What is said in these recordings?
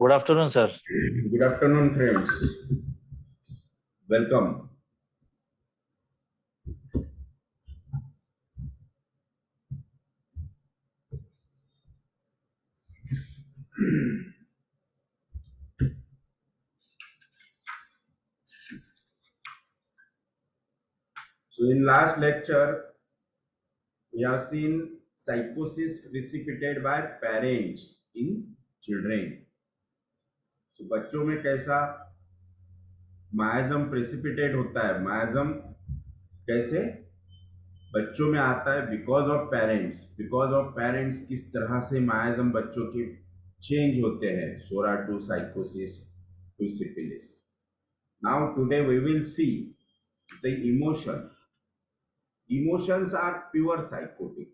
Good afternoon, sir. Good afternoon, friends. Welcome. So, in last lecture, we have seen psychosis precipitated by parents in children. So, बच्चों में कैसा मायाजम precipitate होता है? मायाजम कैसे बच्चों में आता है? बिकॉज ऑफ पेरेंट्स किस तरह से मायाजम बच्चों के चेंज होते हैं, psora to sycosis to syphilis. Now today we will see the emotions are pure sycotic.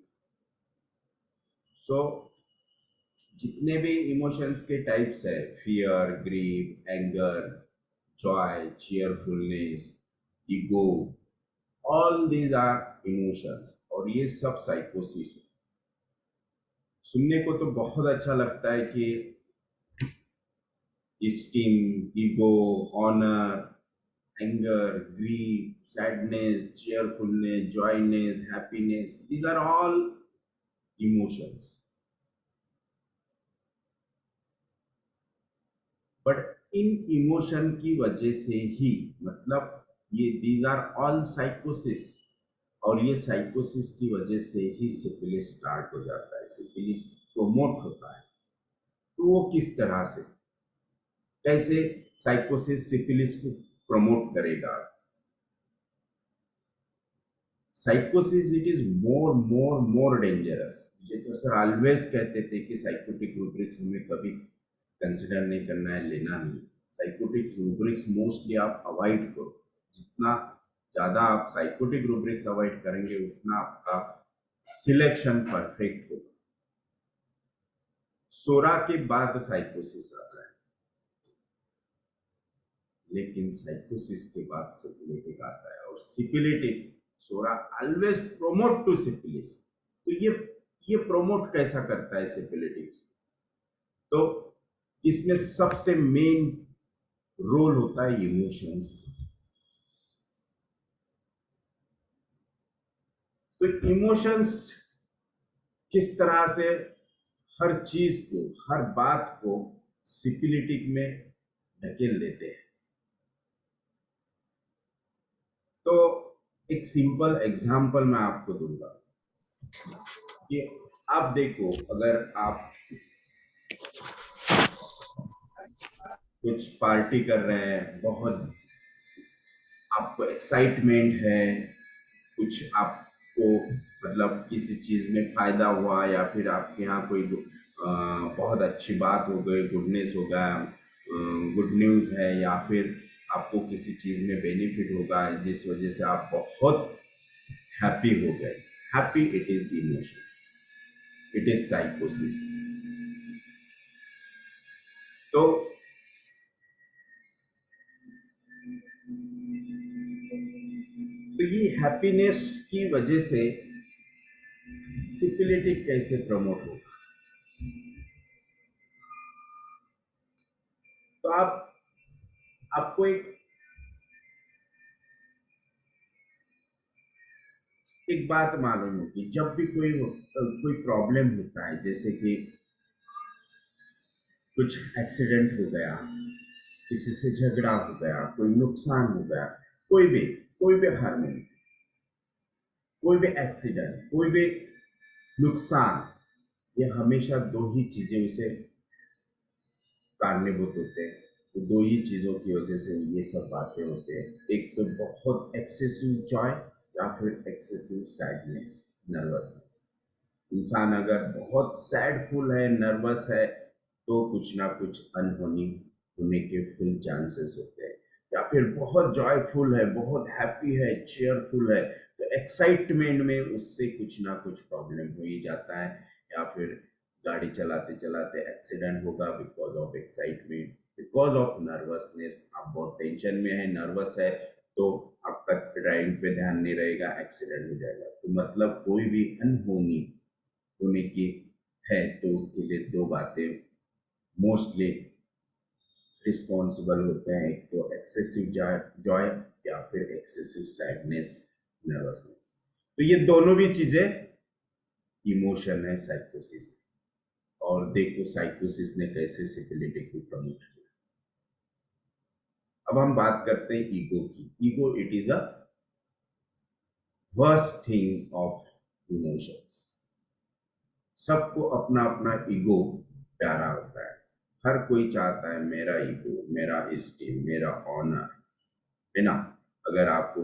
So जितने भी इमोशंस के टाइप्स है, fear, grief, anger, joy, cheerfulness, ego, all these are emotions और ये सब साइकोसिस है. सुनने को तो बहुत अच्छा लगता है कि esteem, ego, honour, anger, grief, sadness, cheerfulness, joyness, happiness, these are all emotions. But इन इमोशन की वजह से ही, मतलब ये दीज आर ऑल साइकोसिस, और ये साइकोसिस की वजह से ही सिफिलिस स्टार्ट हो जाता है, सिफिलिस प्रोमोट होता है. तो वो किस तरह से, कैसे साइकोसिस सिफिलिस को प्रमोट करेगा? Sycosis it is more dangerous. Vijay sir always कहते थे कि साइकोटिक रूब्रिक्स हमें कभी कंसिडर नहीं करना है, लेना नहीं. साइकोटिक रूब्रिक्स मोस्टली आप अवॉइड करो. जितना ज्यादा आप साइकोटिक रूब्रिक्स अवॉइड करेंगे उतना आपका सिलेक्शन परफेक्ट होगा. सोरा के बाद साइकोसिस आता है, लेकिन साइकोसिस के बाद सिफिलिटिक आता है. और syphilitic, psora always promote to syphilis. तो ये प्रोमोट कैसा करता है सिफिलिटिक? तो इसमें सबसे मेन रोल होता है इमोशंस. तो इमोशंस किस तरह से हर चीज को, हर बात को सिफिलिटिक में ढकेल देते हैं. तो एक सिंपल एग्जांपल मैं आपको दूंगा कि आप देखो, अगर आप कुछ पार्टी कर रहे हैं, बहुत आपको एक्साइटमेंट है, कुछ आपको मतलब किसी चीज में फायदा हुआ, या फिर आपके यहाँ कोई बहुत अच्छी बात हो गई, गुडनेस हो गया, गुड न्यूज है, या फिर आपको किसी चीज में बेनिफिट होगा जिस वजह से आप बहुत हैप्पी हो गए. Happy, it is emotion, it is sycosis. तो ये हैप्पीनेस की वजह से सिफिलिटिक कैसे प्रमोट होगा? तो आप आपको एक बात मालूम होगी, जब भी कोई प्रॉब्लम होता है, जैसे कि कुछ एक्सीडेंट हो गया, किसी से झगड़ा हो गया, कोई नुकसान हो गया, कोई भी हार्मनी, कोई भी एक्सीडेंट, कोई भी नुकसान, ये हमेशा दो ही चीजें उसे कारणीभूत होते हैं. तो दो ही चीजों की वजह से ये सब बातें होते हैं. एक तो बहुत एक्सेसिव जॉय, या फिर एक्सेसिव सैडनेस, नर्वसनेस. इंसान अगर बहुत सैडफुल है, नर्वस है, तो कुछ ना कुछ अनहोनी होने के फुल चांसेस होते हैं. या फिर बहुत जॉयफुल है, बहुत हैप्पी है, चेयरफुल है, तो एक्साइटमेंट में उससे कुछ ना कुछ प्रॉब्लम हो ही जाता है. या फिर गाड़ी चलाते चलाते एक्सीडेंट होगा because of excitement, because of nervousness. आप बहुत टेंशन में है, नर्वस है, तो आपका ड्राइविंग पे ध्यान नहीं रहेगा, एक्सीडेंट हो जाएगा. तो मतलब कोई भी अनहोनी होने की है, तो उसके लिए दो बातें मोस्टली रिस्पॉन्सिबल होते हैं, एक तो एक्सेसिव जॉय या फिर एक्सेसिव सैडनेस, नर्वसनेस। तो ये दोनों भी चीजें इमोशन है साइकोसिस। और देखो साइकोसिस ने कैसे सिपिलिटी को प्रमोट किया। अब हम बात करते हैं ईगो की। Ego it is a worst thing of emotions. सबको अपना अपना ईगो प्यारा होता है। हर कोई चाहता है मेरा ईगो, मेरा स्टीम, मेरा ऑनर, है ना। अगर आप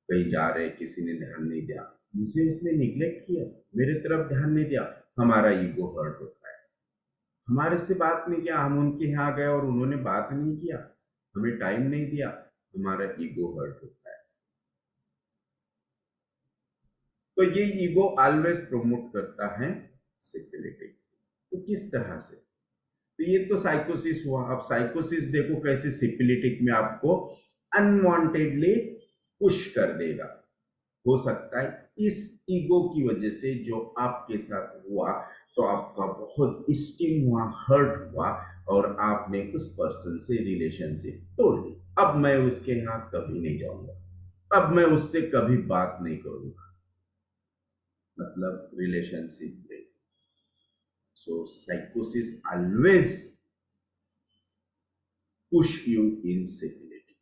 कहीं जा रहे, किसी ने ध्यान नहीं दिया, मुझे उसने निग्लेक्ट किया, मेरे तरफ ध्यान नहीं दिया, हमारा ईगो हर्ट होता है। हमारे से बात नहीं किया, हम उनके यहाँ गए और उन्होंने बात नहीं किया, हमें टाइम नहीं दिया, हमारा ईगो हर्ट होता है। तो ये ईगो ऑलवेज प्रमोट करता है सिक्योरिटी। तो किस तरह से? तो ये तो साइकोसिस हुआ। अब साइकोसिस देखो कैसे सिपिलिटिक में आपको अनवांटेडली पुश कर देगा। हो सकता है इस ईगो की वजह से जो आपके साथ हुआ, तो आपका बहुत स्टिंग हुआ, हर्ट हुआ, और आपने उस पर्सन से रिलेशनशिप तोड़ दी। अब मैं उसके यहाँ कभी नहीं जाऊंगा, अब मैं उससे कभी बात नहीं करूंगा, मतलब relationship break. So sycosis always push you instability.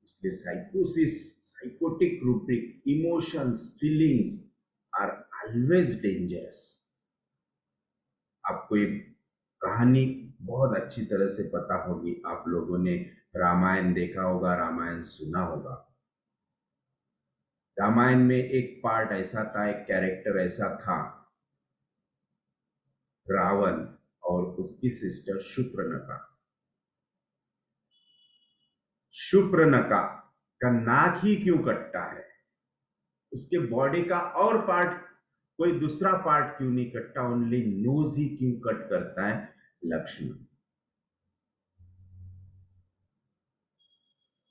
इसलिए sycosis, sycotic rubric, emotions, feelings are always dangerous. आपको ये कहानी बहुत अच्छी तरह से पता होगी, आप लोगों ने रामायण देखा होगा, रामायण सुना होगा। रामायण में एक पार्ट ऐसा था, एक कैरेक्टर ऐसा था, रावण और उसकी सिस्टर शुक्रनखा। शुक्रनखा का नाक ही क्यों कटता है, उसके बॉडी का और पार्ट, कोई दूसरा पार्ट क्यों नहीं कटता, ओनली नोज ही क्यों कट करता है लक्ष्मण।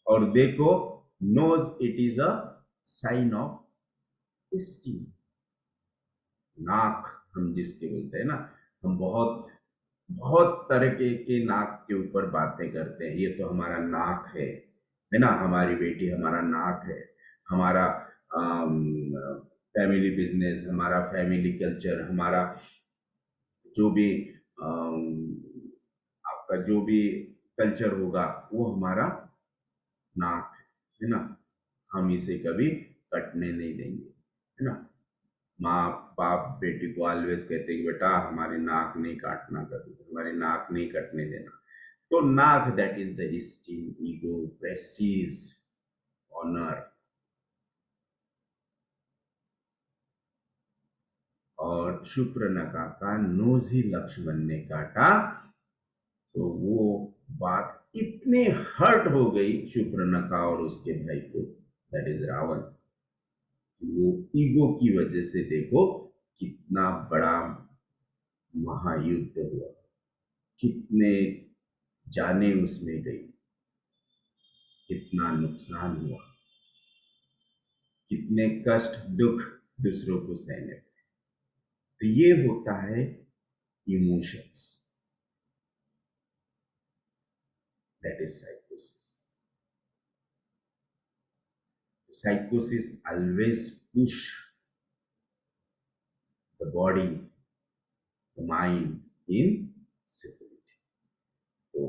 और देखो, nose it is a sign of steam. नाक हम जिसके बोलते हैं ना, हम बहुत बहुत तरह के नाक के ऊपर बातें करते हैं। ये तो हमारा नाक है ना, हमारी बेटी हमारा नाक है, हमारा फैमिली बिजनेस, हमारा फैमिली कल्चर, हमारा जो भी आपका जो भी कल्चर होगा वो हमारा नाक है ना। हम इसे कभी कटने नहीं देंगे, है ना। माँ बाप बेटी को ऑलवेज कहते हैं कि बेटा हमारी नाक नहीं काटना, कभी हमारी नाक नहीं कटने देना। तो नाक that is the steam, ego, prestige, honour. और शुक्रनखा का नोज ही लक्ष्मण ने काटा। तो वो बात इतने हर्ट हो गई शुक्रनखा और उसके भाई को, दैट इज रावण। वो ईगो की वजह से देखो कितना बड़ा महायुद्ध हुआ, कितने जाने उसमें गई, कितना नुकसान हुआ, कितने कष्ट दुख दूसरों को सहने पड़े। तो ये होता है emotions, that is sycosis. Sycosis always push the body, the mind insecurity. तो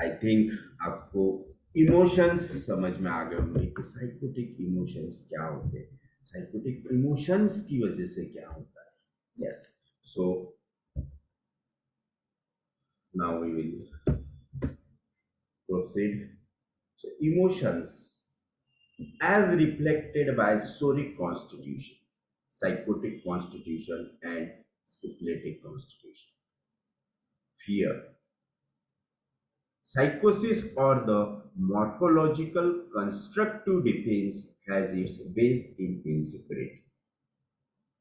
आई थिंक आपको इमोशंस समझ में आ गए होंगे कि साइकोटिक इमोशंस क्या होते हैं, साइकोटिक इमोशंस की वजह से क्या होता है। Yes, so now we will proceed. So emotions as reflected by soric constitution, psychotic constitution and syphilitic constitution. Fear. Psychosis or the morphological constructive defense has its base in insecurity,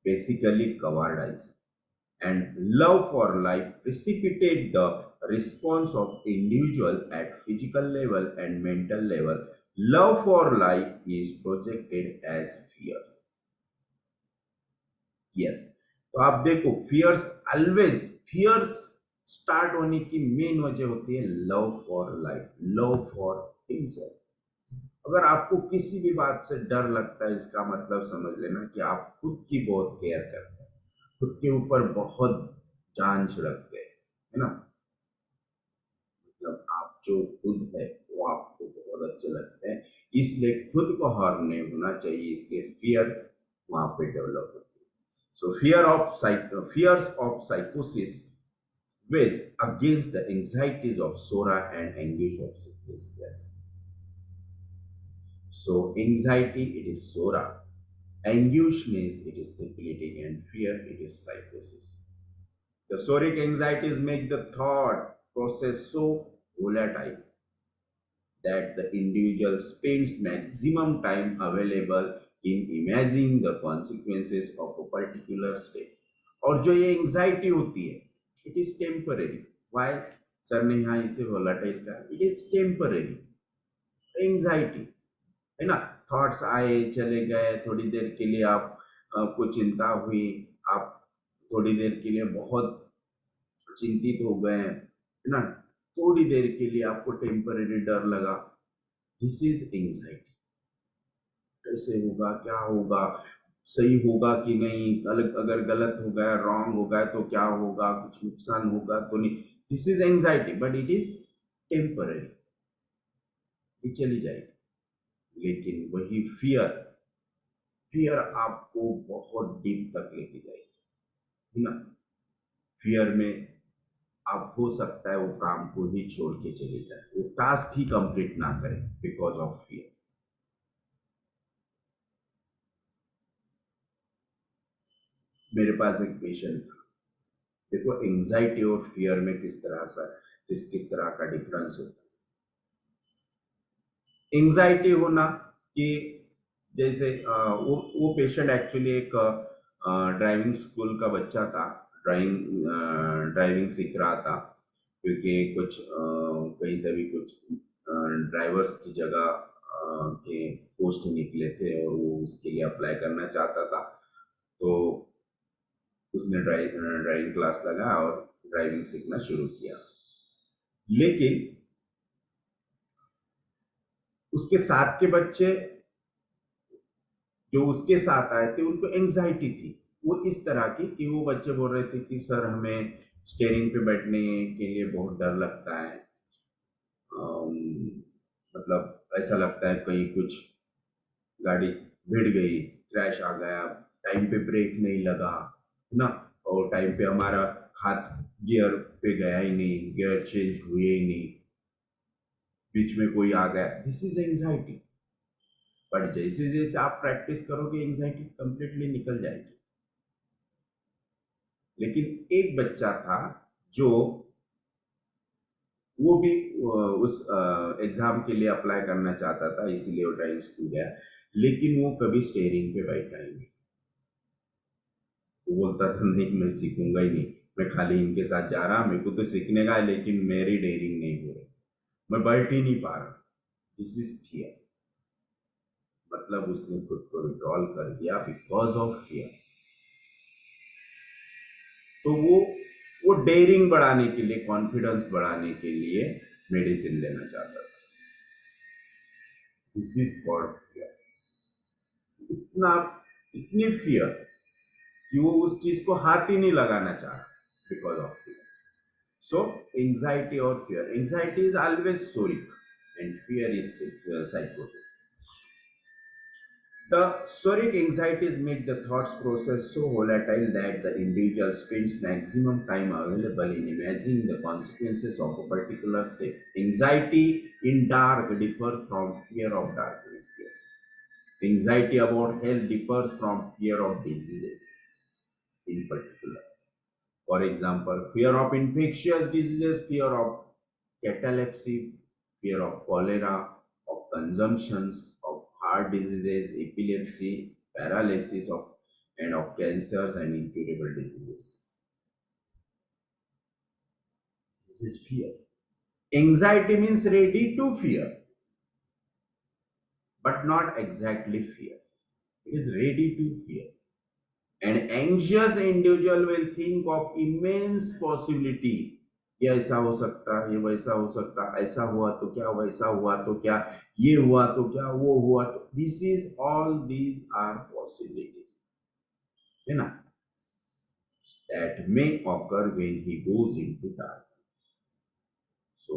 basically cowardice, and love for life precipitate the response of individual at physical level and mental level. Love for life is projected as fears. Yes, तो आप देखो fears always, fears start होने की main वजह होती है love for life, love for himself. अगर आपको किसी भी बात से डर लगता है, इसका मतलब समझ लेना कि आप खुद की बहुत केयर करते हैं, खुद के ऊपर बहुत जान छिड़कते हैं, है ना। मतलब आप जो खुद है वो आपको बहुत अच्छे लगते हैं, इसलिए खुद को हार्म नहीं होना चाहिए, इसलिए फियर वहां पे डेवलप होती है। So fears of sycosis weighs against the anxieties of Sora and anguish of sickness. Yes. So anxiety it is Sora, anguish means it is simplicity, and fear it is psychosis. The soric anxieties make the thought process so volatile that the individual spends maximum time available in imagining the consequences of a particular state. और जो ये anxiety होती है it is temporary. Y sir ने यहाँ इसे volatile कहा, it is temporary anxiety, है ना। थॉट्स आए चले गए, थोड़ी देर के लिए आपको चिंता हुई, आप थोड़ी देर के लिए बहुत चिंतित हो गए, है ना। थोड़ी देर के लिए आपको टेम्पररी डर लगा, दिस इज एंजाइटी। कैसे होगा, क्या होगा, सही होगा कि नहीं, अगर गलत हो गया, रॉन्ग हो गया तो क्या होगा, कुछ नुकसान होगा तो नहीं, this is anxiety, but it is temporary, ये चली जाएगी। लेकिन वही फियर, फियर आपको बहुत डीप तक लेके जाएगी, है ना। फियर में आप हो सकता है वो काम को ही छोड़ के चले जाए, वो टास्क ही कंप्लीट ना करें बिकॉज ऑफ फियर। मेरे पास एक पेशेंट था, देखो एंजाइटी और फियर में किस तरह का डिफरेंस होता है। एंजाइटी होना कि जैसे वो पेशेंट एक्चुअली एक ड्राइविंग स्कूल का बच्चा था, ड्राइविंग सीख रहा था, क्योंकि कुछ कहीं तभी कुछ ड्राइवर्स की जगह के पोस्ट निकले थे और वो उसके लिए अप्लाई करना चाहता था। तो उसने ड्राइविंग क्लास लगाया और ड्राइविंग सीखना शुरू किया। लेकिन उसके साथ के बच्चे जो उसके साथ आए थे उनको एंजाइटी थी, वो इस तरह की कि वो बच्चे बोल रहे थे कि सर हमें स्टेयरिंग पे बैठने के लिए बहुत डर लगता है, अम, मतलब ऐसा लगता है कहीं कुछ गाड़ी भिड़ गई, क्रैश आ गया, टाइम पे ब्रेक नहीं लगा, है ना, और टाइम पे हमारा हाथ गियर पे गया ही नहीं, गियर चेंज हुए ही नहीं, बीच में कोई आ गया, दिस इज एंजाइटी। बट जैसे जैसे आप प्रैक्टिस करोगे एंजाइटी कंप्लीटली निकल जाएगी। लेकिन एक बच्चा था जो वो भी उस एग्जाम के लिए अप्लाई करना चाहता था, इसीलिए वो ड्राइविंग स्कूल गया, लेकिन वो कभी स्टेयरिंग पे बैठा ही नहीं। वो बोलता था नहीं मैं सीखूंगा ही नहीं, मैं खाली इनके साथ जा रहा, मेरे को तो सीखने का है लेकिन मेरी डेयरिंग नहीं हो रही, मैं बैठ ही नहीं पा रहा, दिस इज फियर। मतलब उसने खुद को विड्रॉल कर दिया बिकॉज ऑफ फियर। तो वो डेयरिंग बढ़ाने के लिए, कॉन्फिडेंस बढ़ाने के लिए मेडिसिन लेना चाहता था, दिस इज कॉल्ड फियर। इतना, इतनी फियर कि वो उस चीज को हाथ ही नहीं लगाना चाह रहा because of fear. So anxiety और fear, anxiety is always psoric and fear is psychotic. The soric anxieties make the thoughts process so volatile that the individual spends maximum time available in imagining the consequences of a particular state. Anxiety in dark differs from fear of darkness. Yes. Anxiety about health differs from fear of diseases in particular. For example, fear of infectious diseases, fear of catalepsy, fear of cholera, of consumptions, of heart diseases, epilepsy, paralysis of and of cancers and incurable diseases. This is fear. Anxiety means ready to fear, but not exactly fear. It is ready to fear. An anxious individual will think of immense possibility. ये ऐसा हो सकता है, ये वैसा हो सकता, ऐसा हुआ तो क्या, वैसा हुआ तो क्या, ये हुआ तो क्या, वो हुआ तो, this is all, these are possibilities, है ना, that may occur when he goes into dark. So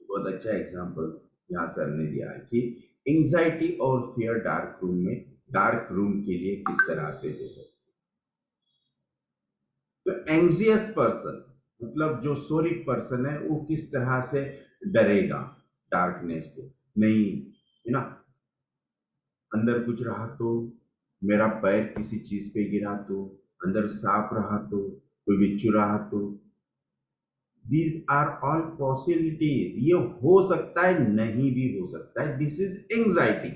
बहुत अच्छा एग्जांपल्स यहाँ सर ने दिया है कि एंजाइटी और फियर डार्क रूम के लिए किस तरह से हो सकती है। तो एंग्जियस पर्सन मतलब जो सोरिक पर्सन है वो किस तरह से डरेगा डार्कनेस को, नहीं, है ना, अंदर कुछ रहा तो, मेरा पैर किसी चीज पे गिरा तो, अंदर सांप रहा तो, कोई बिच्छू रहा तो, दीज आर ऑल पॉसिबिलिटीज, ये हो सकता है, नहीं भी हो सकता है, दिस इज एंजाइटी।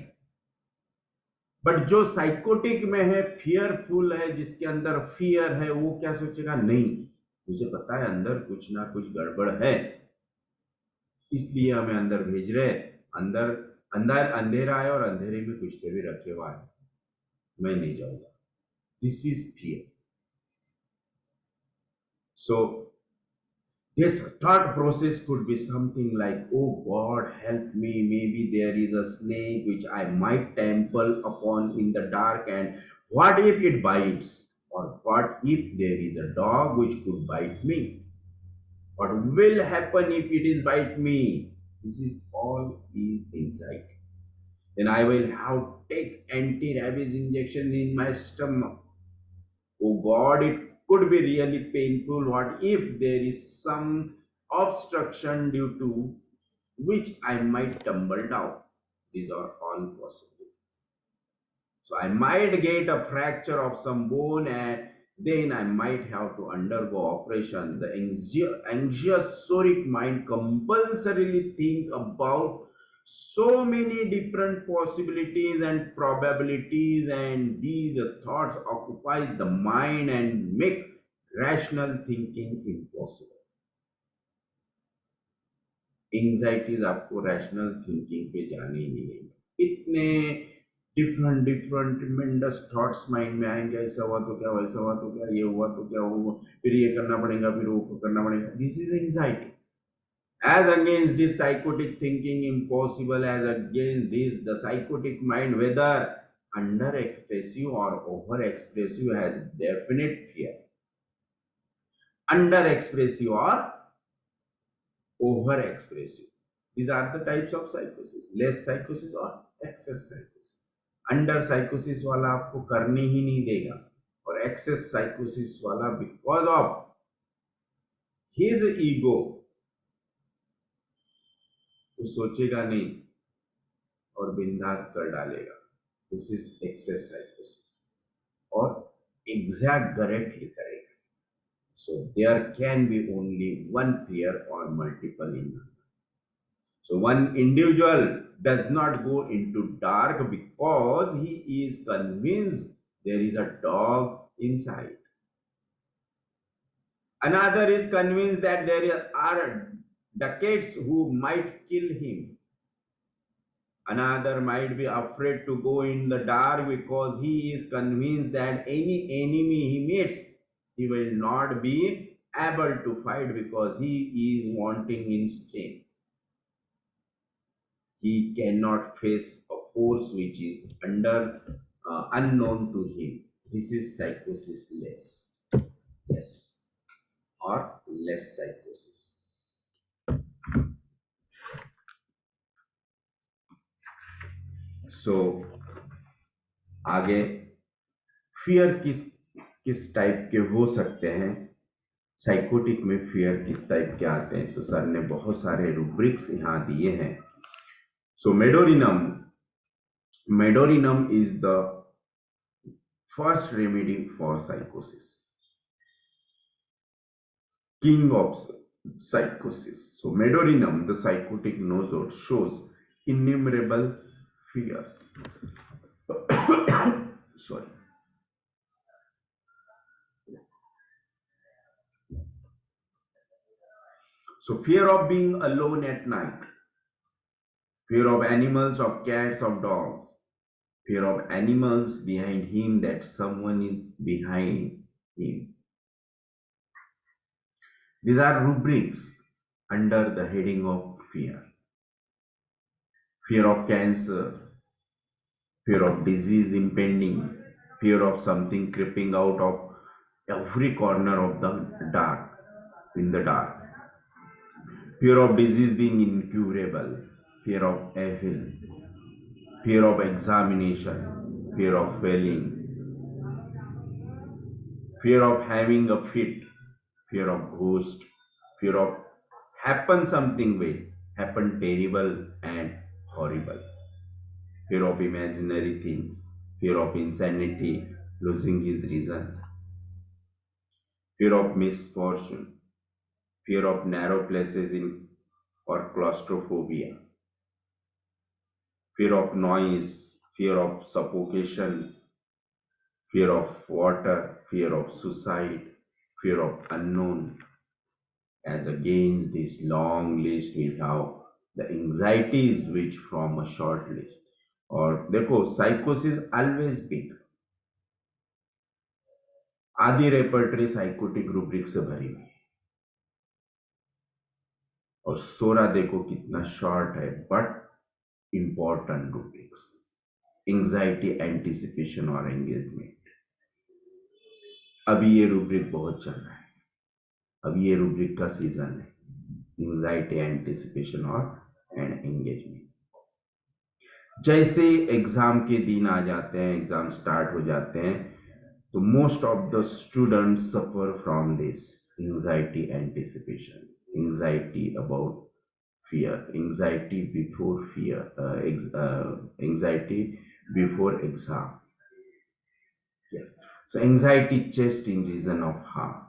बट जो साइकोटिक में है, फियरफुल है, जिसके अंदर फियर है, वो क्या सोचेगा, नहीं, मुझे पता है अंदर कुछ ना कुछ गड़बड़ है, इसलिए हमें अंदर भेज रहे, अंदर अंदर अंधेरा है और अंधेरे में कुछ तो भी रखे हुआ है, मैं नहीं जाऊंगा, this is fear. So this thought process could be something like, oh God, help me. Maybe there is a snake which I might trample upon in the dark, and what if it bites? Or what if there is a dog which could bite me? What will happen if it is bite me? This is all is inside. Then I will have take anti-rabies injection in my stomach. Oh God, it could be really painful. What if there is some obstruction due to which I might tumble down? These are all possible. So I might get a fracture of some bone and then I might have to undergo operation. The anxious soric mind compulsorily think about so many different possibilities and probabilities, and these thoughts occupies the mind and make rational thinking impossible. Anxieties आपको rational thinking पे जाने ही नहीं देंगे, इतने different different tremendous thoughts mind में आएंगे, ऐसा हुआ तो क्या, वैसा हुआ तो क्या, ये हुआ तो क्या हुआ, फिर ये करना पड़ेगा, फिर वो करना पड़ेगा, this is anxiety. As against this psychotic thinking impossible, as against this the psychotic mind, whether under expressive or over expressive, has definite fear. Under expressive or over expressive, these are the types of psychosis, less psychosis or excess psychosis। Under sycosis वाला आपको करने ही नहीं देगा, और access साइकोसिस वाला because of his ego वो सोचेगा नहीं और बिंदास कर डालेगा, दिस इज एक्सेस साइकोसिस, और एग्जैगरेटली करेगा। So there can be only one fear और मल्टीपल इन। So one individual does not go into dark because he is convinced there is a dog inside. Another is convinced that there are ducats who might kill him. Another might be afraid to go in the dark because he is convinced that any enemy he meets, he will not be able to fight because he is wanting in strength. He cannot face a force which is unknown to him. This is psychosis less, yes, or less psychosis. So आगे fear किस type के हो सकते हैं, psychotic में fear किस type के आते हैं, तो सर ने बहुत सारे रूब्रिक्स यहाँ दिए हैं। So medorrhinum is the first remedy for psychosis, king of psychosis. So medorinum, the psychotic nosode, shows innumerable fears. Sorry. So fear of being alone at night, fear of animals, of cats, of dogs, fear of animals behind him, that someone is behind him. These are rubrics under the heading of fear. Fear of cancer, fear of disease impending, fear of something creeping out of every corner of the dark, in the dark, fear of disease being incurable, fear of evil, fear of examination, fear of failing, fear of having a fit, fear of ghost, fear of happen something will, happen terrible and horrible, fear of imaginary things, fear of insanity, losing his reason, fear of misfortune, fear of narrow places in or claustrophobia, fear of noise, fear of suffocation, fear of water, fear of suicide, fear of unknown. As against this long list, we have the anxieties which from a short list. और देखो साइकोसिस always big, आधी repertory psychotic rubric से भरी हुई है, और सोरा देखो कितना शॉर्ट है but important rubrics, anxiety, anticipation और एंगेजमेंट। अभी ये रूब्रिक बहुत चल रहा है, अभी ये रूब्रिक का सीजन है, एंजाइटी, एंटिसिपेशन और एंगेजमेंट। जैसे एग्जाम के दिन आ जाते हैं, एग्जाम स्टार्ट हो जाते हैं, तो most of the students suffer from this anxiety, anticipation, anxiety about fear, anxiety before fear, anxiety before exam. Yes. So anxiety just in reason of harm,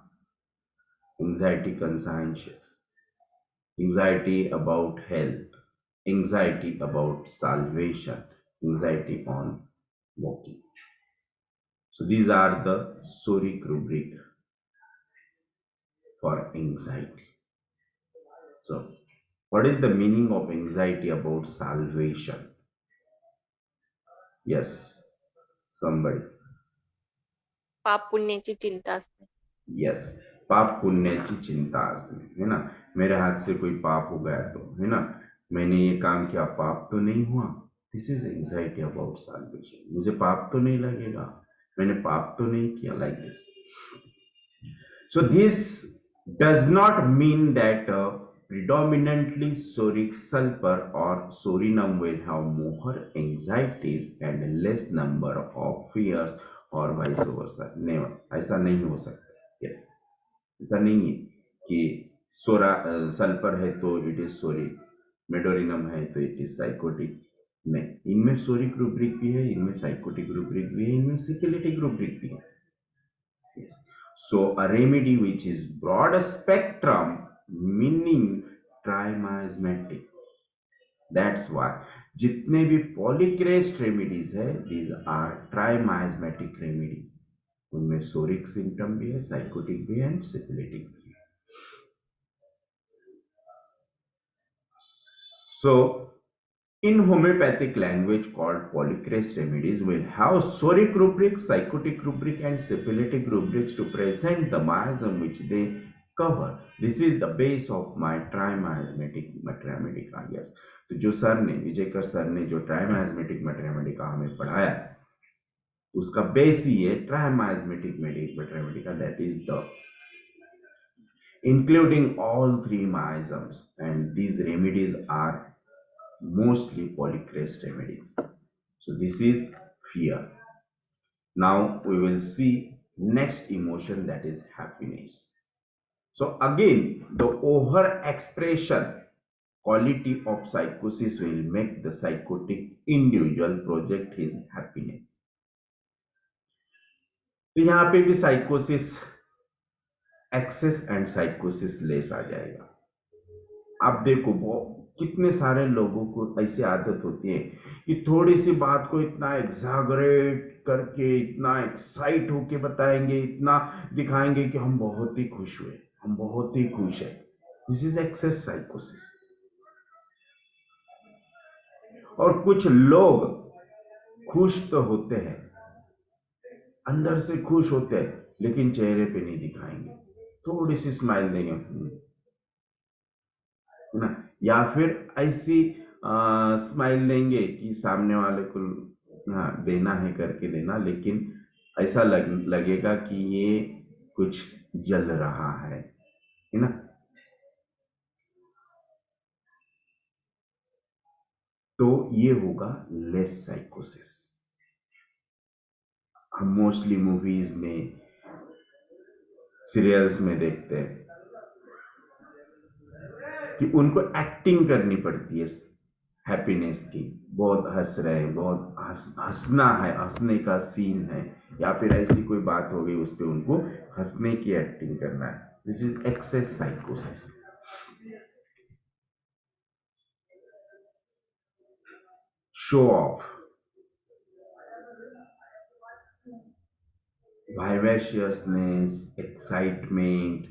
anxiety conscientious, anxiety about health, anxiety about salvation, anxiety on walking. So these are the SORIC rubric for anxiety. So what is the meaning of anxiety about salvation? Yes, somebody. पाप पुण्याची चिंता असते. Yes, पाप पुण्याची चिंता असते, है ना। मेरे हाथ से कोई पाप हो गया तो, है ना, मैंने ये काम किया, पाप तो नहीं हुआ, this is anxiety about salvation. मुझे पाप तो नहीं लगेगा, मैंने पाप तो नहीं किया, like this. So this does not mean that predominantly soric sulfur or sorinum will have more anxieties and less number of fears or vice versa. Never, ऐसा नहीं हो सकता। यस, ऐसा नहीं है कि सोरा सल्फर है तो इट इज सोरिक, मेडोरिनम है तो इट इज साइकोटिक। नहीं, इनमें सोरिक रूब्रिक भी है, इनमें साइकोटिक रूब्रिक भी है, इनमें सिकेलेटिक रूब्रिक भी है। yes. So a remedy which is broad spectrum, meaning trimismatic, that's why जितने भी पॉलीक्रेस्ट रेमेडीज है, these are trimismatic remedies, उनमें सोरिक सिम्टम भी है, साइकोटिक भी है एंड सिफिलिटिक भी है। So in homeopathic language called polycrest remedies will have soric rubric, psychotic rubric and syphilitic rubrics to present the miasm which they cover. This is the base of my trimiasmatic mathematics ideas. तो जो sir ने, Vijaykar sir ने जो ट्राइमाइजमेटिक Mathematica हमें पढ़ाया, उसका base ही है ट्राइमाइजमेटिक मैथमेटिका, that is the including all three miasms, and these remedies are mostly polycrest remedies. So this is fear. Now we will see next emotion, that is happiness. So again, the over expression quality of psychosis will make the psychotic individual project his happiness. तो यहाँ पे भी साइकोसिस access and साइकोसिस less आ जाएगा। आप देखो वो कितने सारे लोगों को ऐसी आदत होती है कि थोड़ी सी बात को इतना एग्जैगरेट करके, इतना एक्साइट होके बताएंगे, इतना दिखाएंगे कि हम बहुत ही खुश हुए, हम बहुत ही खुश है। दिस इज एक्सेस साइकोसिस। और कुछ लोग खुश तो होते हैं, अंदर से खुश होते हैं, लेकिन चेहरे पे नहीं दिखाएंगे, थोड़ी सी स्माइल देंगे, है ना, या फिर ऐसी स्माइल देंगे कि सामने वाले को हाँ देना है करके देना, लेकिन ऐसा लगेगा कि ये कुछ जल रहा है ना। तो ये होगा लेस साइकोसिस। हम मोस्टली मूवीज में, सीरियल्स में देखते हैं कि उनको एक्टिंग करनी पड़ती है हैप्पीनेस की, बहुत हंस रहे हैं, बहुत हंसना है, हंसने का सीन है, या फिर ऐसी कोई बात हो गई उस पर उनको हंसने की एक्टिंग करना है। दिस इज एक्सेस साइकोसिस। Show off, vivaciousness, excitement,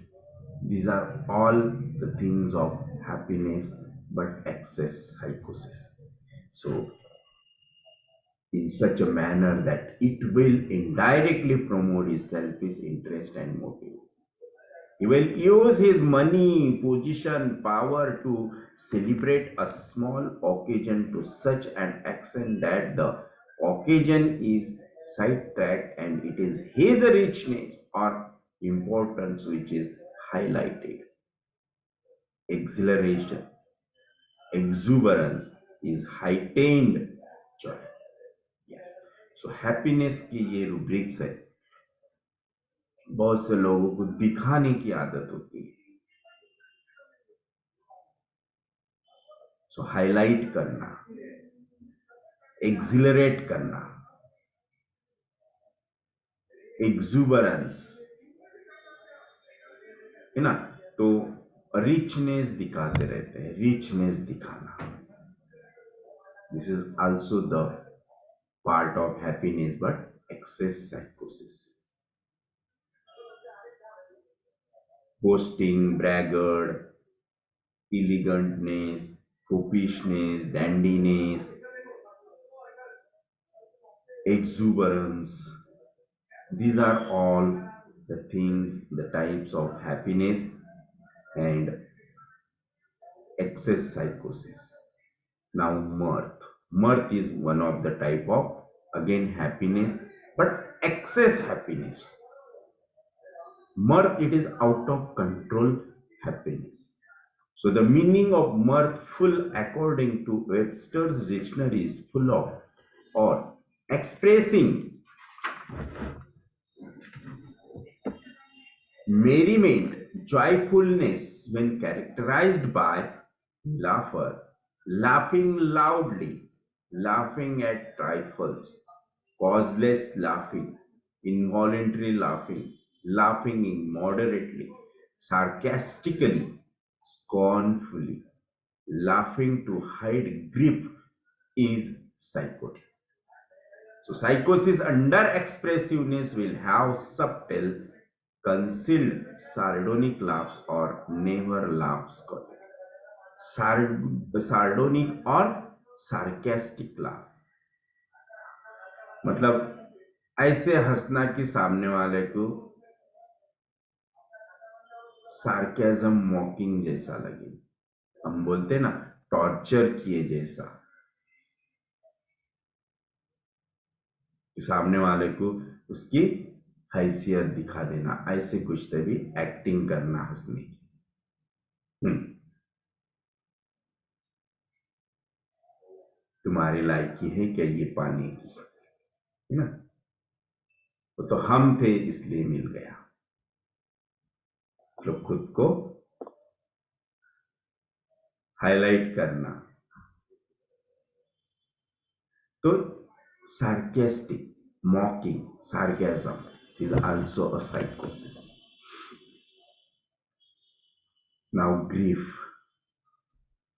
these are all the things of happiness, but excess psychosis. So, in such a manner that it will indirectly promote his selfish interest and motives. He will use his money, position, power to celebrate a small occasion to such an extent that the occasion is sidetracked and it is his richness or importance which is highlighted. Exhilaration, exuberance is heightened joy. Yes. So happiness की ये rubrics है। बहुत से लोगों को दिखाने की आदत होती है, सो हाईलाइट करना, एक्सिलरेट करना, एक्सुबरेंस, है ना। तो रिचनेस दिखाते रहते हैं, रिचनेस दिखाना, this is also the part of happiness but excess साइकोसिस। Boasting, braggart, elegantness, foppishness, dandiness, exuberance, these are all the things, the types of happiness and excess psychosis. Now mirth, mirth is one of the type of again happiness, but excess happiness. Mirth, it is out of control happiness. So the meaning of mirthful according to Webster's dictionary is full of or expressing merriment, joyfulness when characterized by laughter, laughing loudly, laughing at trifles, causeless laughing, involuntary laughing, laughing immoderately, sarcastically, scornfully, laughing to hide grief is psychotic. So psychosis under expressiveness will have subtle, concealed, sardonic laughs or never laughs. Sardonic or sarcastic laugh, मतलब ऐसे हंसना कि सामने वाले को sarcasm, मॉकिंग जैसा लगे। हम बोलते ना टॉर्चर किए जैसा, सामने वाले को उसकी हैसियत दिखा देना, ऐसे कुछ तभी एक्टिंग करना हंसने की। तुम्हारी लायकी है क्या ये पाने की, है ना। तो हम थे इसलिए मिल गया, तो खुद को हाईलाइट करना। तो sarcastic, mocking, sarcasm is also a psychosis. Now grief,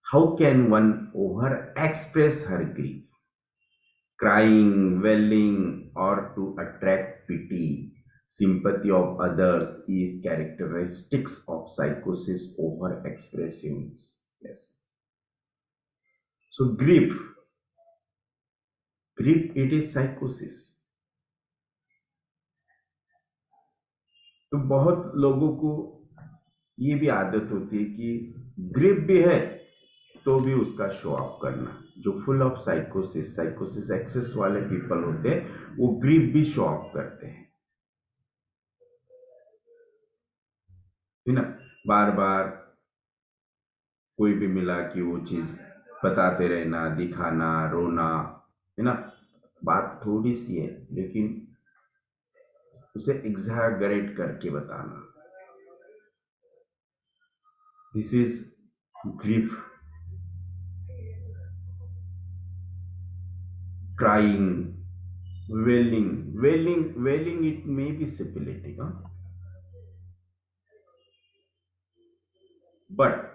how can one over express her grief? Crying, wailing, or to attract pity, sympathy of others is characteristics of psychosis over expressiveness. Yes. So grief, it is psychosis. तो बहुत लोगों को ये भी आदत होती है कि ग्रिप भी है तो भी उसका शो ऑफ करना। जो फुल ऑफ साइकोसिस साइकोसिस एक्सेस वाले पीपल होते हैं वो ग्रिप भी शो ऑफ करते हैं, है ना। बार बार कोई भी मिला कि वो चीज बताते रहना, दिखाना, रोना, है ना। बात थोड़ी सी है लेकिन उसे एग्जैगरेट करके बताना। This is grief, crying, wailing it may be syphilitic, but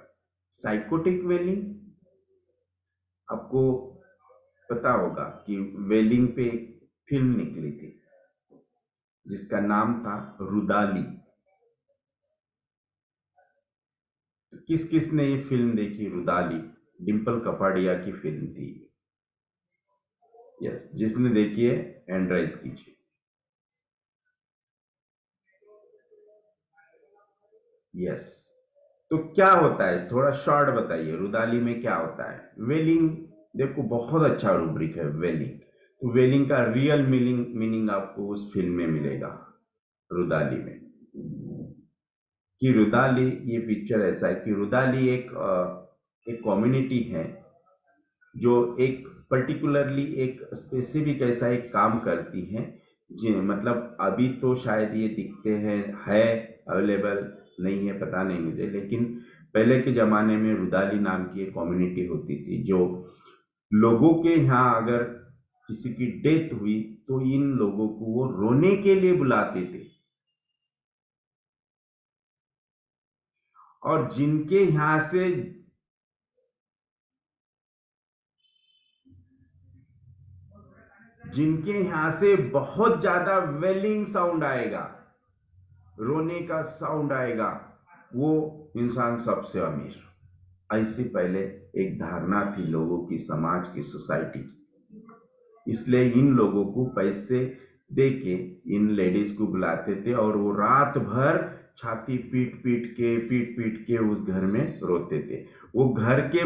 psychotic wailing, आपको पता होगा कि वेलिंग पे एक फिल्म निकली थी जिसका नाम था रुदाली। किस किस ने ये फिल्म देखी रुदाली? डिम्पल कपाड़िया की फिल्म थी। यस, जिसने देखी है हैंड राइज कीजिए। यस। तो क्या होता है, थोड़ा शॉर्ट बताइए, रुदाली में क्या होता है? वेलिंग, देखो बहुत अच्छा रूब्रिक है वेलिंग। तो वेलिंग का रियल मीनिंग आपको उस फिल्म में मिलेगा, रुदाली में। कि रुदाली, ये पिक्चर ऐसा है कि रुदाली एक कम्युनिटी है जो एक पर्टिकुलरली एक स्पेसिफिक ऐसा एक काम करती है। जी, मतलब अभी तो शायद ये दिखते हैं, है अवेलेबल नहीं है पता नहीं मुझे, लेकिन पहले के जमाने में रुदाली नाम की एक कम्युनिटी होती थी जो लोगों के यहाँ अगर किसी की डेथ हुई तो इन लोगों को वो रोने के लिए बुलाते थे। और जिनके यहाँ से बहुत ज्यादा वेलिंग साउंड आएगा, रोने का साउंड आएगा, वो इंसान सबसे अमीर। ऐसी पहले एक धारणा थी लोगों की, समाज की, सोसाइटी की। इसलिए इन लोगों को पैसे दे के इन लेडीज को बुलाते थे और वो रात भर छाती पीट पीट के उस घर में रोते थे। वो घर के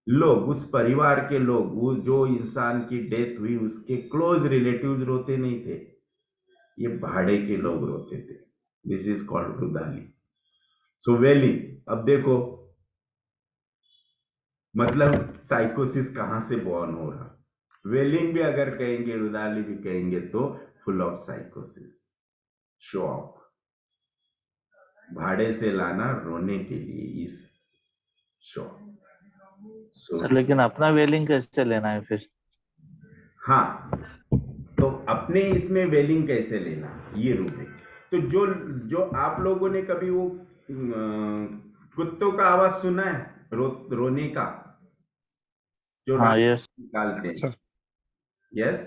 लोग, उस परिवार के लोग, वो जो इंसान की डेथ हुई उसके क्लोज रिलेटिव्स रोते नहीं थे, ये भाड़े के लोग रोते थे। This is called Rudali. So wailing, अब देखो मतलब साइकोसिस कहां से बॉर्न हो रहा। वेलिंग भी अगर कहेंगे, रुदाली भी कहेंगे तो फुल ऑफ साइकोसिस, शो ऑफ, भाड़े से लाना रोने के लिए इस शो। सो सर लेकिन अपना वेलिंग कैसे लेना है फिर? हाँ, तो अपने इसमें वेलिंग कैसे लेना, ये रूब्रिक। तो जो जो आप लोगों ने कभी वो कुत्तों का आवाज सुना है, रोने का, जो हाँ रात यस निकालते हैं? सर। यस।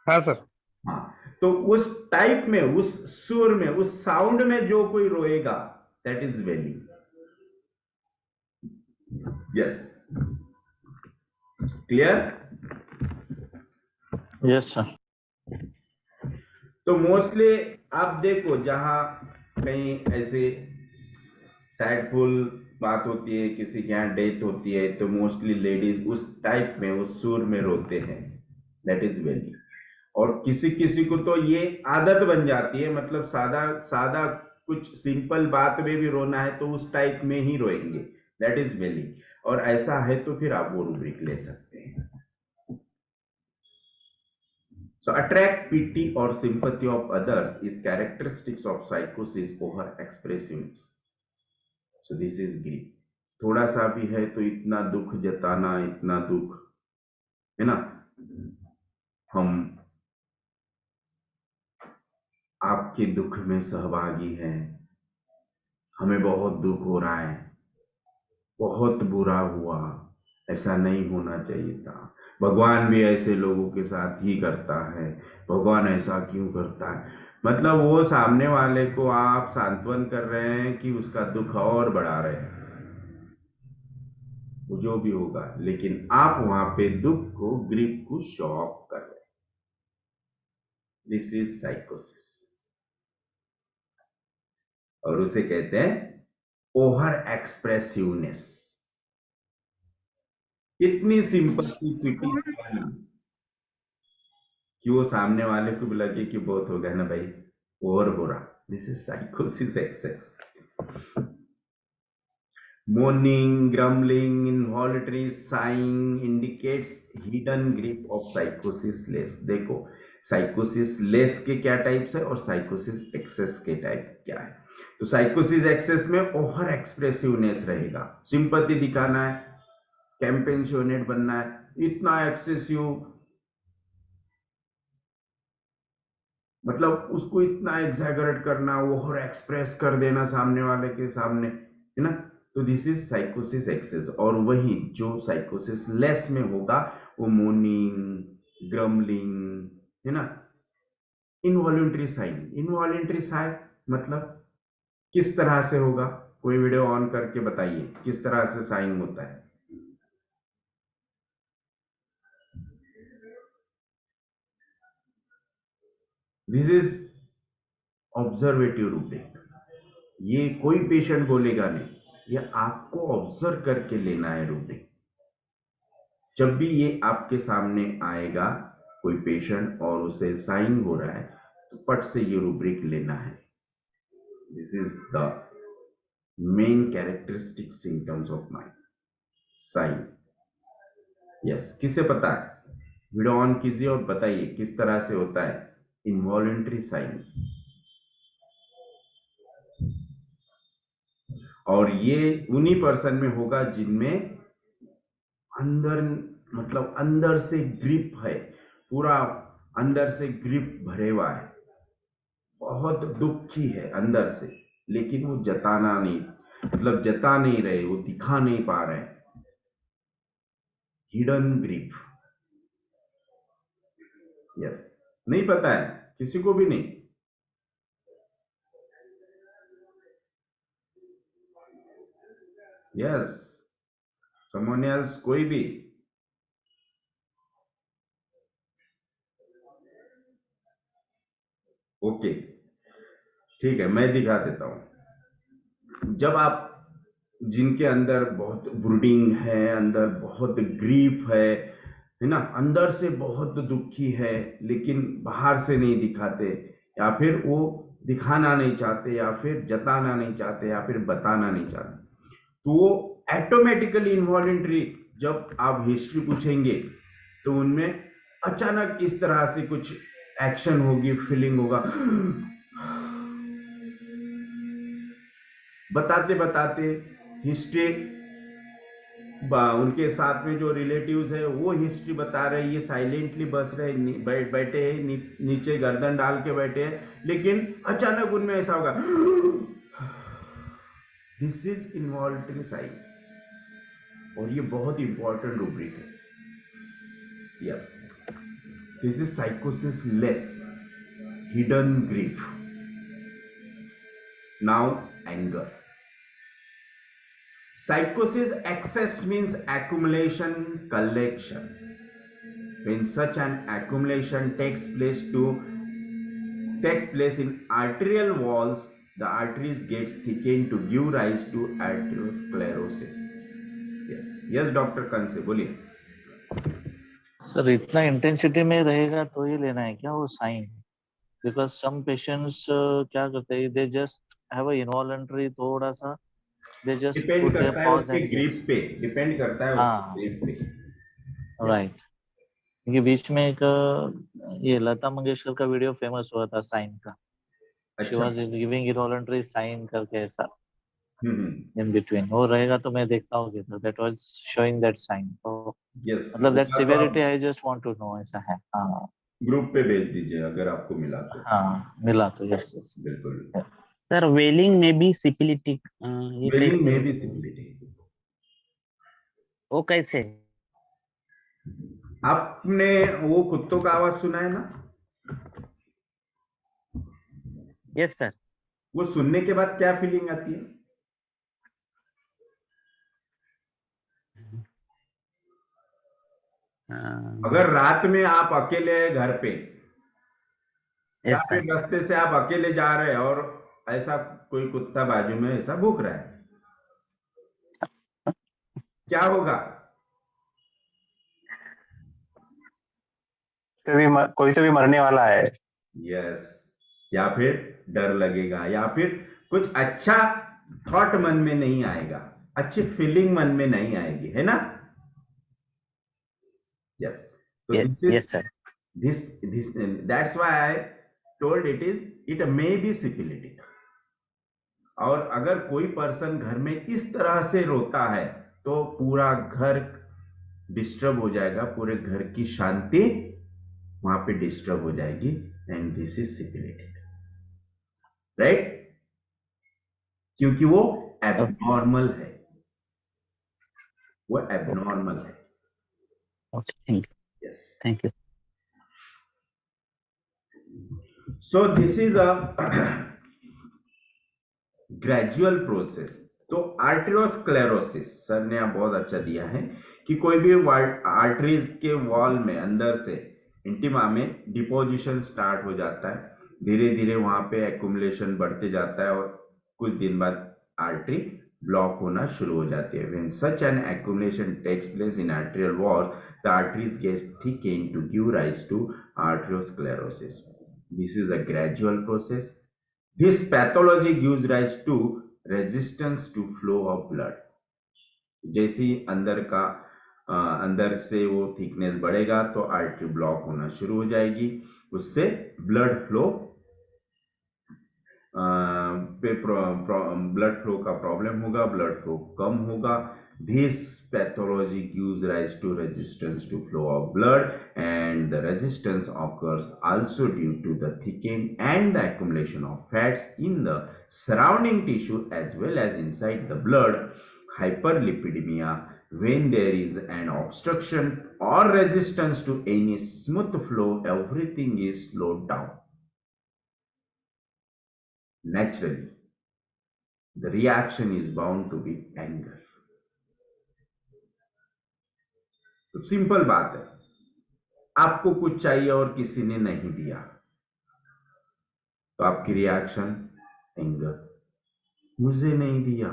हाँ सर। हाँ, तो उस टाइप में, उस सुर में, उस साउंड में जो कोई रोएगा, that is wailing. Yes, clear? Yes sir. तो मोस्टली आप देखो जहां कहीं ऐसे सैडफुल बात होती है, किसी के यहाँ डेथ होती है, तो मोस्टली लेडीज उस टाइप में, उस सुर में रोते हैं, दैट इज वेलिंग। और किसी किसी को तो ये आदत बन जाती है, मतलब सादा सादा कुछ सिंपल बात में भी रोना है तो उस टाइप में ही रोएंगे, दैट इज वेलिंग। और ऐसा है तो फिर आप वो रूब्रिक ले सकते हैं। So attract pity or sympathy of others is characteristics of psychosis over expressiveness. So this is grief. थोड़ा सा भी है तो इतना दुख जताना, इतना दुख, है ना। हम आपके दुख में सहभागी हैं, हमें बहुत दुख हो रहा है, बहुत बुरा हुआ, ऐसा नहीं होना चाहिए था, भगवान भी ऐसे लोगों के साथ ही करता है, भगवान ऐसा क्यों करता है। मतलब वो सामने वाले को आप सांत्वन कर रहे हैं कि उसका दुख और बढ़ा रहे हैं, वो जो भी होगा, लेकिन आप वहां पे दुख को, ग्रीफ को शो ऑफ कर रहे हैं। दिस इज साइकोसिस। और उसे कहते हैं ओवर एक्सप्रेसिवनेस। इतनी सिंपल पिटी कि वो सामने वाले को भी लगे कि बहुत हो गया ना भाई, ओवर हो रहा। दिस इज साइकोसिस excess. Moaning, grumbling, involuntary sighing indicates hidden grip of psychosis less। देखो साइकोसिस लेस के क्या टाइप्स है और साइकोसिस एक्सेस के टाइप क्या है। तो साइकोसिस एक्सेस में ओवर एक्सप्रेसिवनेस रहेगा, सिंपैथी दिखाना है, कैंपेन्शनेट बनना है, इतना एक्सेसिव, मतलब उसको इतना एग्जैगरेट करना, ओवर एक्सप्रेस कर देना सामने वाले के सामने, है ना। तो दिस इज साइकोसिस एक्सेस। और वही जो साइकोसिस लेस में होगा वो मोर्निंग, ग्रम्बलिंग, है ना, इनवॉल्यूंटरी साइन। इनवॉल्यूंटरी साइन मतलब किस तरह से होगा, कोई वीडियो ऑन करके बताइए किस तरह से साइन होता है। This is observative rubric. ये कोई पेशेंट बोलेगा नहीं, ये आपको ऑब्जर्व करके लेना है रूब्रिक। जब भी ये आपके सामने आएगा कोई पेशेंट और उसे साइन हो रहा है तो पट से ये रूब्रिक लेना है। This is the main characteristic symptoms of mind, sign. Yes, किसे पता है? वीडियो ऑन कीजिए और बताइए किस तरह से होता है इनवॉलंटरी साइन। और ये उन्हीं पर्सन में होगा जिनमें अंदर, मतलब अंदर से ग्रिप है, पूरा अंदर से ग्रिप भरे हुआ है, बहुत दुखी है अंदर से, लेकिन वो जताना नहीं, मतलब जता नहीं रहे, वो दिखा नहीं पा रहे। Hidden grip. यस, नहीं पता है किसी को भी नहीं। यस, someone else, कोई भी। ओके, ठीक है, मैं दिखा देता हूं। जब आप, जिनके अंदर बहुत ब्रूडिंग है, अंदर बहुत ग्रीफ है ना, अंदर से बहुत दुखी है लेकिन बाहर से नहीं दिखाते, या फिर वो दिखाना नहीं चाहते, या फिर जताना नहीं चाहते, या फिर बताना नहीं चाहते, तो वो ऑटोमेटिकली इनवॉलेंट्री, जब आप हिस्ट्री पूछेंगे तो उनमें अचानक इस तरह से कुछ एक्शन होगी, फीलिंग होगा, बताते बताते हिस्ट्री, उनके साथ में जो रिलेटिव्स है वो हिस्ट्री बता रहे, ये साइलेंटली बस रहे, बैठे हैं, नीचे गर्दन डाल के बैठे हैं, लेकिन अचानक उनमें ऐसा होगा। दिस इज इनवॉल्यूंटरी साइन, और ये बहुत इंपॉर्टेंट रूब्रिक है। यस, दिस इज साइकोसिस less, hidden grief. Now anger. Psychosis excess means accumulation, collection. When such an accumulation takes place in arterial walls, the arteries gets thickened to give rise to arteriosclerosis. Yes, Dr. Kanse, बोलिए। Sir इतना intensity में रहेगा तो ही लेना है क्या वो sign? Because some patients क्या करते हैं, they just have a involuntary, थोड़ा सा they just depend put there करता है पॉज उसके एंड ग्रिप पे, डिपेंड करता है उसके हाँ ग्रिप पे। राइट। क्योंकि बीच में एक ये लता मंगेशकर का वीडियो फेमस हुआ था साइन का, शी अच्छा। वाज गिविंग इनवॉलंटरी साइन करके ऐसा हम्म। इन बिटवीन, वो रहेगा तो मैं देखता हूँ किधर, that was showing that sign. तो यस, मतलब दैट होगा तो सिवियरिटी आप I just want to know, ऐसा है। हाँ ग्रुप पे भेज दीजिए अगर आपको मिला तो। हाँ मिला तो यस यस। बिल्कुल। सर वेलिंग में भी सिपिलिटिक ये वेलिंग कैसे में होता भी है? सिमिलिटी। वो कैसे? आपने वो कुत्तों का आवाज सुना है ना? Yes sir. वो सुनने के बाद क्या फीलिंग आती है? अगर रात में आप अकेले हैं घर पे, या यस फिर सर। रास्ते से आप अकेले जा रहे हैं और ऐसा कोई कुत्ता बाजू में ऐसा भूख रहा है, क्या होगा? कोई तो भी मरने वाला है। यस, या फिर डर लगेगा, या फिर कुछ अच्छा थॉट मन में नहीं आएगा, अच्छी फीलिंग मन में नहीं आएगी, है ना? यस, तो Yes, this is yes, sir. this that's why I told it may be syphilitic. और अगर कोई पर्सन घर में इस तरह से रोता है तो पूरा घर डिस्टर्ब हो जाएगा, पूरे घर की शांति वहां पे डिस्टर्ब हो जाएगी, एंड दिस इज सिपिलिटिक, राइट? क्योंकि वो एबनॉर्मल है, वो एबनॉर्मल है। Okay, thank you. Yes, Thank you. So this is a gradual process. तो आर्टेरियोस्क्लेरोसिस सर ने आप बहुत अच्छा दिया है कि कोई भी आर्टरीज के वॉल में अंदर से इंटिमा में डिपोजिशन स्टार्ट हो जाता है, धीरे धीरे वहां पे एक्युमुलेशन बढ़ते जाता है और कुछ दिन बाद आर्टरी ब्लॉक होना शुरू हो जाती है। When such an accumulation takes place in arterial wall, the arteries get thickened to give rise to arteriosclerosis. This is a gradual process. This pathology gives rise to resistance to flow of blood. जैसे ही अंदर से वो thickness बढ़ेगा तो artery block होना शुरू हो जाएगी, उससे ब्लड फ्लो का प्रॉब्लम होगा, ब्लड फ्लो कम होगा। This pathology gives rise to resistance to flow of blood, and the resistance occurs also due to the thickening and the accumulation of fats in the surrounding tissue as well as inside the blood. Hyperlipidemia, when there is an obstruction or resistance to any smooth flow, everything is slowed down. Naturally, the reaction is bound to be anger. तो simple बात है, आपको कुछ चाहिए और किसी ने नहीं दिया तो आपकी रिएक्शन एंगर। मुझे नहीं दिया,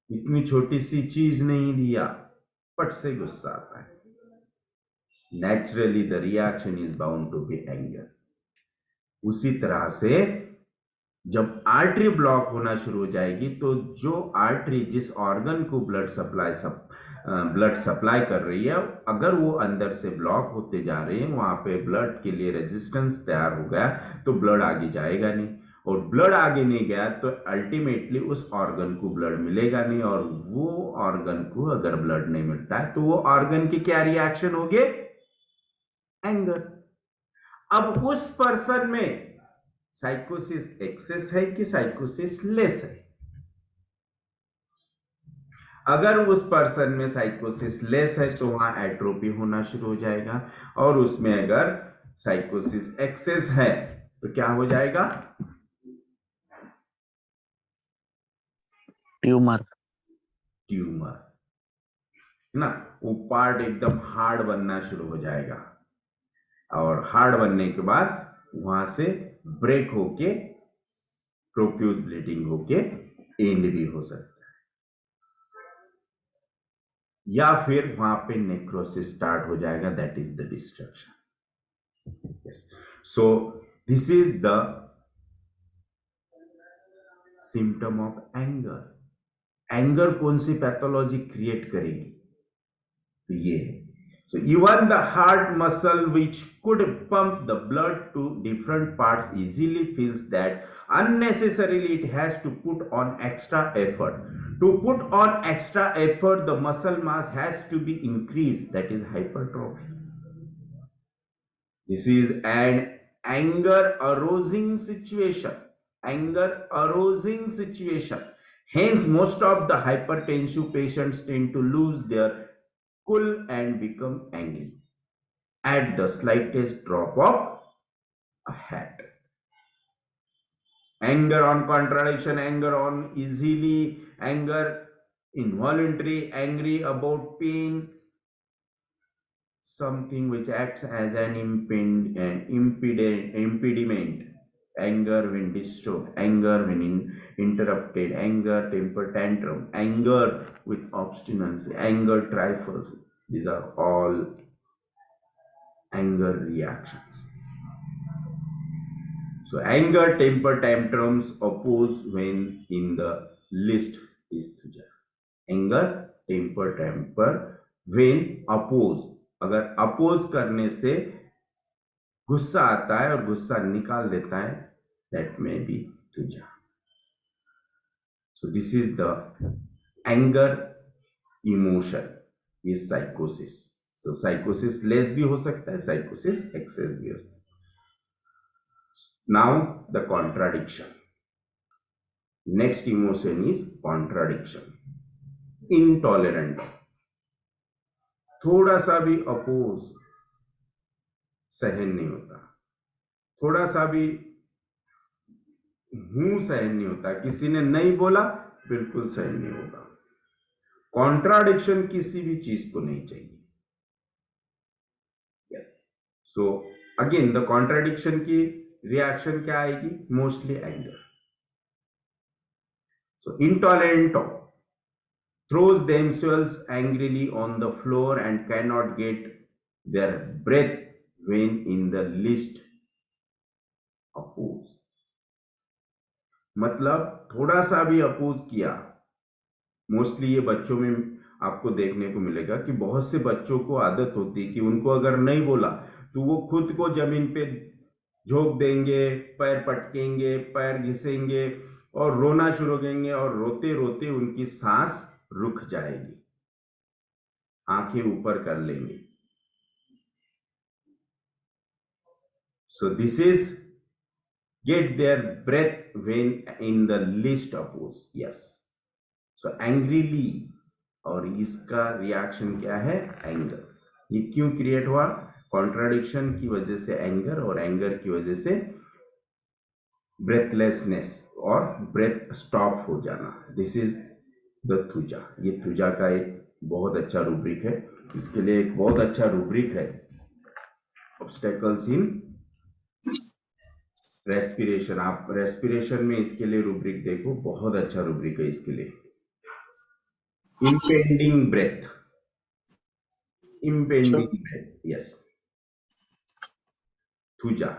इतनी छोटी सी चीज नहीं दिया, पट से गुस्सा आता है। Naturally the reaction is bound to be anger. उसी तरह से जब आर्टरी ब्लॉक होना शुरू हो जाएगी तो जो आर्टरी जिस ऑर्गन को ब्लड सप्लाई कर रही है, अगर वो अंदर से ब्लॉक होते जा रहे हैं, वहां पे ब्लड के लिए रेजिस्टेंस तैयार हो गया तो ब्लड आगे जाएगा नहीं, और ब्लड आगे नहीं गया तो अल्टीमेटली उस ऑर्गन को ब्लड मिलेगा नहीं, और वो ऑर्गन को अगर ब्लड नहीं मिलता है तो वो ऑर्गन की क्या रिएक्शन होगी? एंगर। अब उस पर्सन में साइकोसिस एक्सेस है कि साइकोसिस लेस है? अगर उस पर्सन में साइकोसिस लेस है तो वहां एट्रोपी होना शुरू हो जाएगा, और उसमें अगर साइकोसिस एक्सेस है तो क्या हो जाएगा? ट्यूमर ना, वो पार्ट एकदम हार्ड बनना शुरू हो जाएगा, और हार्ड बनने के बाद वहां से ब्रेक होके प्रोफ्यूज ब्लीडिंग होके एंड भी हो सकता है, या फिर वहां पे नेक्रोसिस स्टार्ट हो जाएगा, that is the destruction. Yes, so this is the symptom of anger. Anger कौन सी पैथोलॉजी क्रिएट करेगी? तो ये है। So even the heart muscle which could pump the blood to different parts easily feels that unnecessarily it has to put on extra effort. To put on extra effort, the muscle mass has to be increased, that is hypertrophy. This is an anger arousing situation. Hence, most of the hypertensive patients tend to lose their cool and become angry at the slightest drop of a hat. Anger on contradiction, anger on easily, anger involuntary, angry about pain, something which acts as an impediment. Anger anger when disturbed, anger when interrupted, anger temper tantrum, anger with obstinacy, anger trifles. These are all anger reactions. So anger temper tantrums oppose when in the list is thuja. Anger temper when oppose, अगर oppose करने से गुस्सा आता है और गुस्सा निकाल देता है, that may be thuja. So this is the anger emotion is psychosis. So psychosis less भी हो सकता है, psychosis excess भी हो सकता है. Now the contradiction. Next emotion is contradiction. Intolerant. थोड़ा सा भी अपोज सहन नहीं होता, थोड़ा सा भी हूं सहन नहीं होता, किसी ने नहीं बोला बिल्कुल सहन नहीं होगा. कॉन्ट्राडिक्शन किसी भी चीज को नहीं चाहिए. Yes. So again the contradiction की रिएक्शन क्या आएगी? Mostly anger. So intolerant throws themselves angrily on the floor and cannot get their breath when in the least oppose. मतलब थोड़ा सा भी अपोज किया. मोस्टली ये बच्चों में आपको देखने को मिलेगा कि बहुत से बच्चों को आदत होती है कि उनको अगर नहीं बोला तो वो खुद को जमीन पे झोंक देंगे, पैर पटकेंगे, पैर घिसेंगे और रोना शुरू करेंगे और रोते रोते उनकी सांस रुक जाएगी, आंखें ऊपर कर लेंगे. So this is get their breath when in the least oppose. Yes. So angrily, और इसका रिएक्शन क्या है? एंगर. ये क्यों क्रिएट हुआ? कॉन्ट्राडिक्शन की वजह से एंगर, और एंगर की वजह से ब्रेथलेसनेस और ब्रेथ स्टॉप हो जाना. This is the thuja. ये थुजा का एक बहुत अच्छा रूब्रिक है. इसके लिए एक बहुत अच्छा रूब्रिक है, ऑब्स्टेकल्स इन रेस्पिरेशन. आप रेस्पिरेशन में इसके लिए रूब्रिक देखो, बहुत अच्छा रूब्रिक है इसके लिए. impending breath. Yes. थुजा.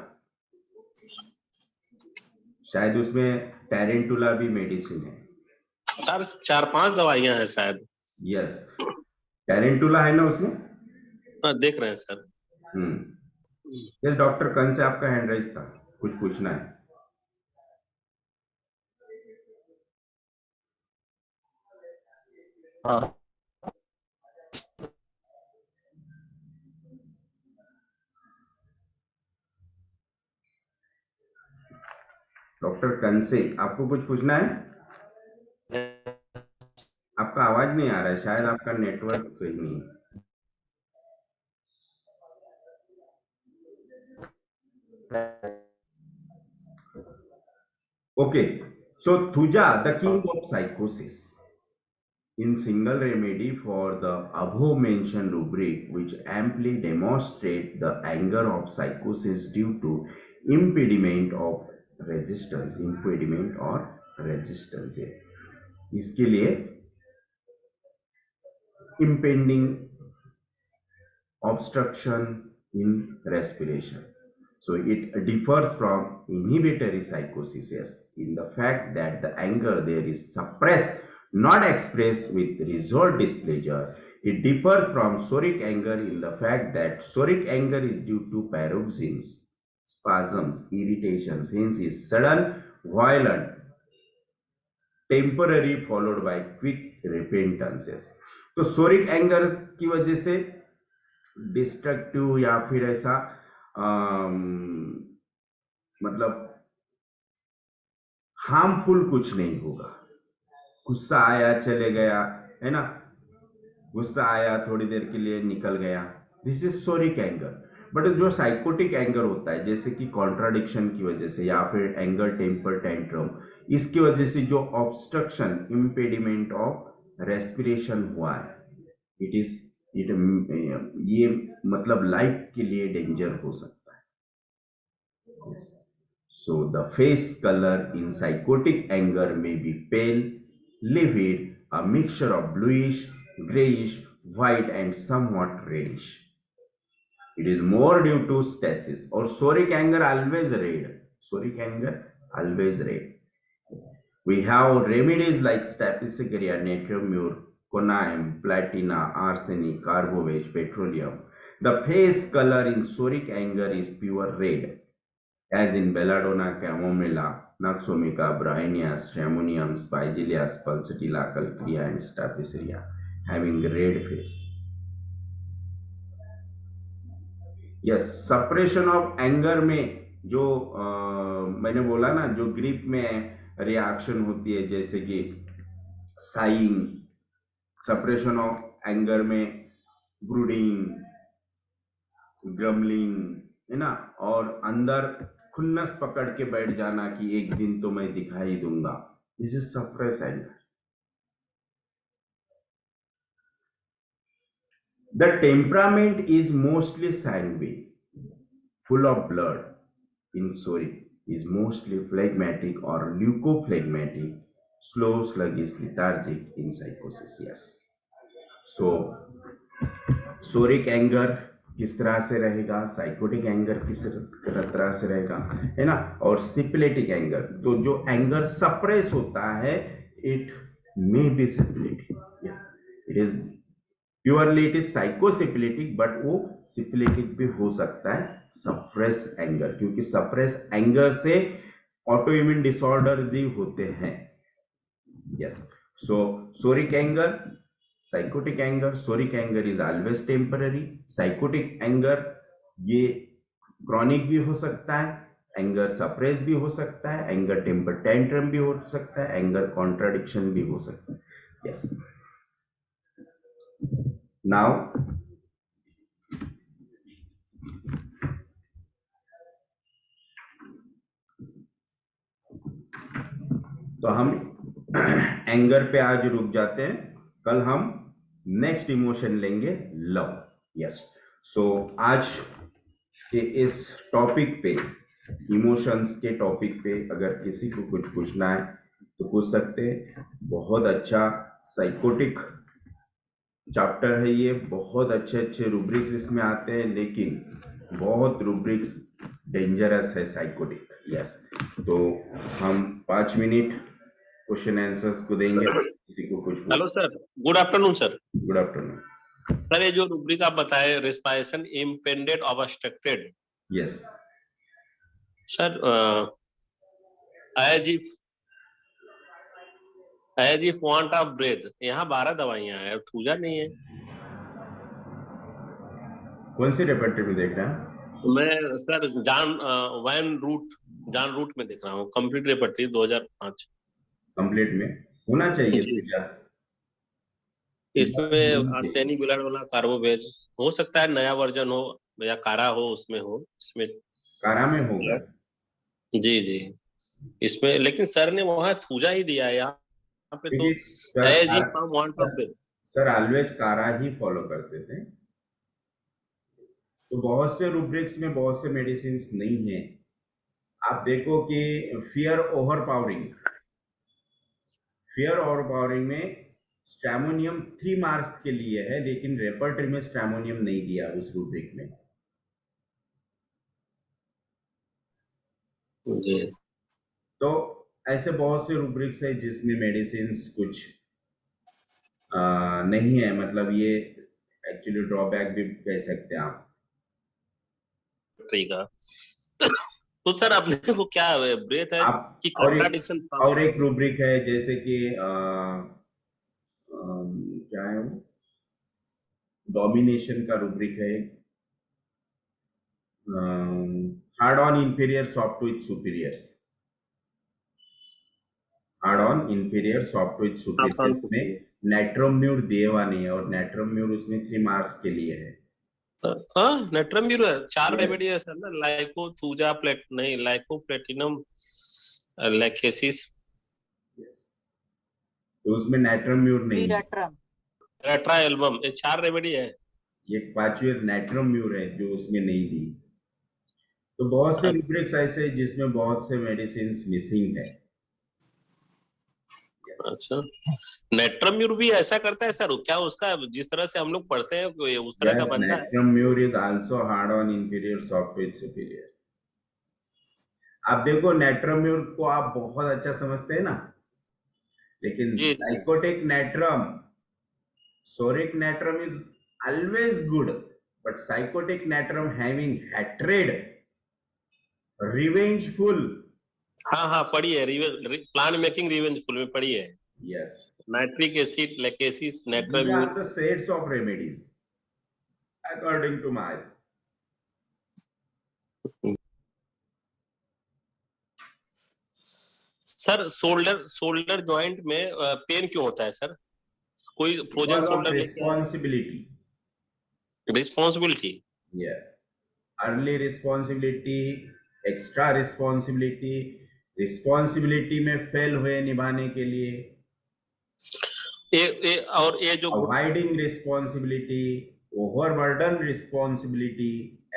शायद उसमें टेरेंटुला भी मेडिसिन है. सर 4-5 दवाइयां हैं शायद. यस. टेरेंटुला है ना उसमें? हाँ, देख रहे हैं सर. यस. डॉक्टर कन से आपका हैंड राइज था, कुछ पूछना है? हाँ. डॉक्टर कंसे, आपको कुछ पूछना है? आपका आवाज नहीं आ रहा है, शायद आपका नेटवर्क सही नहीं है. Okay, so thuja, the king of psychosis. In single remedy for the above mentioned rubric, which amply demonstrate the anger of psychosis due to impediment or resistance. इसके लिए impending obstruction in respiration. So it differs from inhibitory psychosis, yes, in the fact that the anger there is suppressed, not expressed with resolved displeasure. It differs from soric anger in the fact that soric anger is due to paroxysms, spasms, irritations, hence is sudden, violent, temporary followed by quick repentances. तो सोरिक anger की वजह से destructive या फिर ऐसा मतलब harmful कुछ नहीं होगा. गुस्सा आया चले गया, है ना, गुस्सा आया थोड़ी देर के लिए निकल गया. This is सोरिक anger. बट जो साइकोटिक एंगर होता है, जैसे कि कॉन्ट्राडिक्शन की वजह से या फिर एंगर टेम्पर टेंट्रम, इसकी वजह से जो ऑब्स्ट्रक्शन इम्पेडिमेंट ऑफ रेस्पिरेशन हुआ है, ये मतलब लाइफ के लिए डेंजर हो सकता है. So the face color in psychotic anger may be pale, livid, a mixture of bluish, grayish, white and somewhat reddish. It is more due to stasis. Or soric anger always red. Soric anger always red. We have remedies like Staphylococcus, natrium, conime, platina, arsenic, carbovage, petroleum. The face color in soric anger is pure red, as in belladonna, chamomilla, naxomica, bryonia, stramonium, spigelia, pulsatilla, calcarea, and staphylococcus, having red face. Yes, suppression of anger में जो मैंने बोला ना, जो grip में reaction होती है, जैसे कि साइंग, सप्रेशन ऑफ एंगर में ब्रूडिंग, ग्रमलिंग, है ना, और अंदर खुन्नस पकड़ के बैठ जाना कि एक दिन तो मैं दिखाई दूंगा, this is suppress anger. The temperament is mostly sanguine, full of blood. In soric is mostly phlegmatic or leucophlegmatic, slow, sluggish, lethargic in psychosis. Yes. So soric anger किस तरह से रहेगा, साइकोटिक एंगर किस तरह से रहेगा, है ना, और सिपिलेटिक एंगर, तो जो एंगर सप्रेस होता है, it may be syphilitic. Yes, it is purely it is psychosyphilitic, but वो सिपिलिटिक भी हो सकता है, सप्रेस एंगर, क्योंकि सप्रेस एंगर से ऑटो इम्यून डिसऑर्डर भी होते हैं. Yes, so psoric anger, psychotic anger, psoric anger is always temporary, psychotic anger ये क्रॉनिक भी हो सकता है, एंगर सप्रेस भी हो सकता है, एंगर टेम्पर टेंट्रम भी हो सकता है, एंगर कॉन्ट्राडिक्शन भी हो सकता है. यस. Now, तो हम एंगर पे आज रुक जाते हैं, कल हम नेक्स्ट इमोशन लेंगे लव. यस, सो आज के इस टॉपिक पे, इमोशंस के टॉपिक पे, अगर किसी को कुछ पूछना है तो पूछ सकते हैं. बहुत अच्छा साइकोटिक चैप्टर है ये, बहुत अच्छे रूब्रिक्स इसमें आते हैं, लेकिन बहुत रूब्रिक्स डेंजरस है साइकोटिक. यस, तो हम 5 मिनट क्वेश्चन आंसर्स को देंगे. किसी को कुछ. Hello sir, good afternoon sir. Good afternoon sir, ये जो रूब्रिक आप बताए, respiration impeded obstructed. Yes sir, as if want of breath, यहाँ 12 दवाइयां हैं, थूजा नहीं है. कौन सी रेपर्टरी में देख रहे हैं? मैं सर जान रूट में देख रहा हूँ, कंप्लीट रेपर्टरी 2005. कंप्लीट में होना चाहिए जी. क्या? इसमें आर्सेनिक ब्लड वाला कार्बोवेज हो सकता है, नया वर्जन हो या कारा हो, उसमें हो, इसमें कारा में होगा. जी जी, इसमें. लेकिन सर ने वहां थूजा ही दिया है, यहाँ पे तो सर ऑलवेज कारा ही फॉलो करते थे. तो बहुत से रूब्रिक्स में बहुत से मेडिसिन नहीं है. आप देखो कि फियर ओवरपावरिंग में स्ट्रैमोनियम 3 मार्क्स के लिए है, लेकिन रेपर्टरी में स्ट्रैमोनियम नहीं दिया उस रूब्रिक में. जी. तो ऐसे बहुत से रूब्रिक्स है जिसमें मेडिसिन कुछ नहीं है, मतलब ये एक्चुअली ड्रॉबैक भी कह सकते हैं आप. ठीक है. तो सर अपने को क्या ब्रेथ है कि कॉन्ट्राडिक्शन? और एक रूब्रिक है, जैसे कि क्या है वो, डोमिनेशन का रूब्रिक है, hard on inferior, soft with superiors. Hard on inferior, soft with superiors में नेट्रोम्यूर दिए हुआ नहीं है, और नेट्रोम्यूर उसमें 3 मार्क्स के लिए है. हाँ, नेट्रोम्यूर है. 4 रेमेडी है सर ना, लाइको, थूजा, नहीं, लाइको, प्लेटिनम, लैकेसिस. तो उसमें नेट्रोम्यूर नहीं है. रेट्रा एल्बम, ये 4 रेमेडी है. ये 5वीं नेट्रोम्यूर है जो उसमें नहीं दी. तो बहुत से रूब्रिक्स ऐसे हैं जिसमें बहुत से मेडिसिन मिसिंग है। अच्छा, नेट्रम्यूर भी ऐसा करता है सर? क्या उसका जिस तरह से हम लोग पढ़ते हैं कोई उस तरह का Yes, बनता है? Natramur is also hard on inferior, soft with superior. आप देखो नेट्रम्यूर को आप बहुत अच्छा समझते हैं ना, लेकिन जी जी। Psychotic natrum, psoric natrum is always good, but psychotic natrum having hatred, revengeful. हाँ हाँ, पढ़ी है, प्लान मेकिंग रिवेंजफुल में पढ़ी है। Yes, nitric acid, lachesis, these natrum mur. are the sets of remedies according to my. Sir shoulder joint में pen क्यों होता है सर? कोई फ्रोजन Because of शोल्डर लेके आया? responsibility. Responsibility. Yeah. Early responsibility, extra responsibility, responsibility में fail हुए निभाने के लिए, और ये जो avoiding responsibility, overburden responsibility,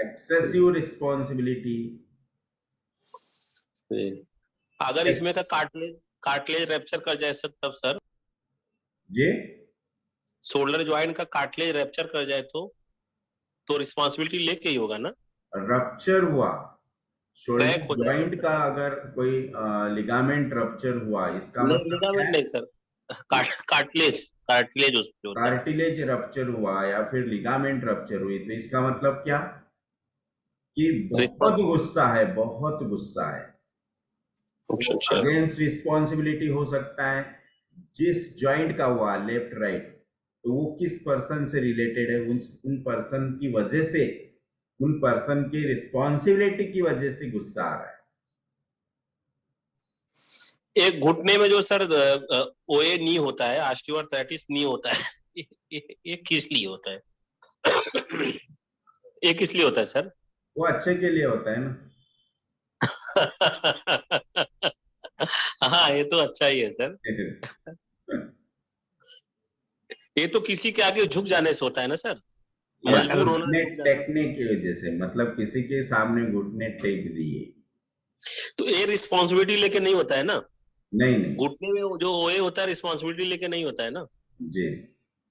excessive responsibility. अगर इसमें का कार्टिलेज रैप्चर कर जाए सर, तब सर ये शोल्डर जॉइंट का कार्टिलेज रैप्चर कर जाए तो रिस्पॉन्सिबिलिटी लेके ही होगा ना? रप्चर हुआ, शोल्डर क्रैक हो जाए? जॉइंट का अगर कोई लिगामेंट रप्चर हुआ, इसका नहीं, मतलब लिगामेंट नहीं सर, कार्टिलेज उसमें होता है। कार्टिलेज रप्चर हुआ या फिर लिगामेंट रप्चर हुई, तो इसका मतलब क्या कि बहुत गुस्सा है, बहुत गुस्सा है। अच्छा। अगेंस्ट रिस्पॉन्सिबिलिटी हो सकता है, जिस जॉइंट का हुआ लेफ्ट राइट, तो वो किस पर्सन से रिलेटेड है, उन पर्सन की वजह से, उन पर्सन की रिस्पॉन्सिबिलिटी की वजह से गुस्सा आ रहा है। एक घुटने में जो सर ओए नी होता है, ऑस्टियोआर्थराइटिस नी होता है, ये किस लिए होता है? ये किस लिए होता है सर? वो अच्छे के लिए होता है ना। हाँ, ये तो अच्छा ही है सर। ये तो किसी के आगे झुक जाने से होता है ना सर, मजबूर होना। घुटने टेकने की वजह से, मतलब किसी के सामने घुटने टेक दिए, तो ये रिस्पॉन्सिबिलिटी लेके नहीं होता है ना? नहीं घुटने में जो ओए होता है रिस्पॉन्सिबिलिटी लेके नहीं होता है ना? जी।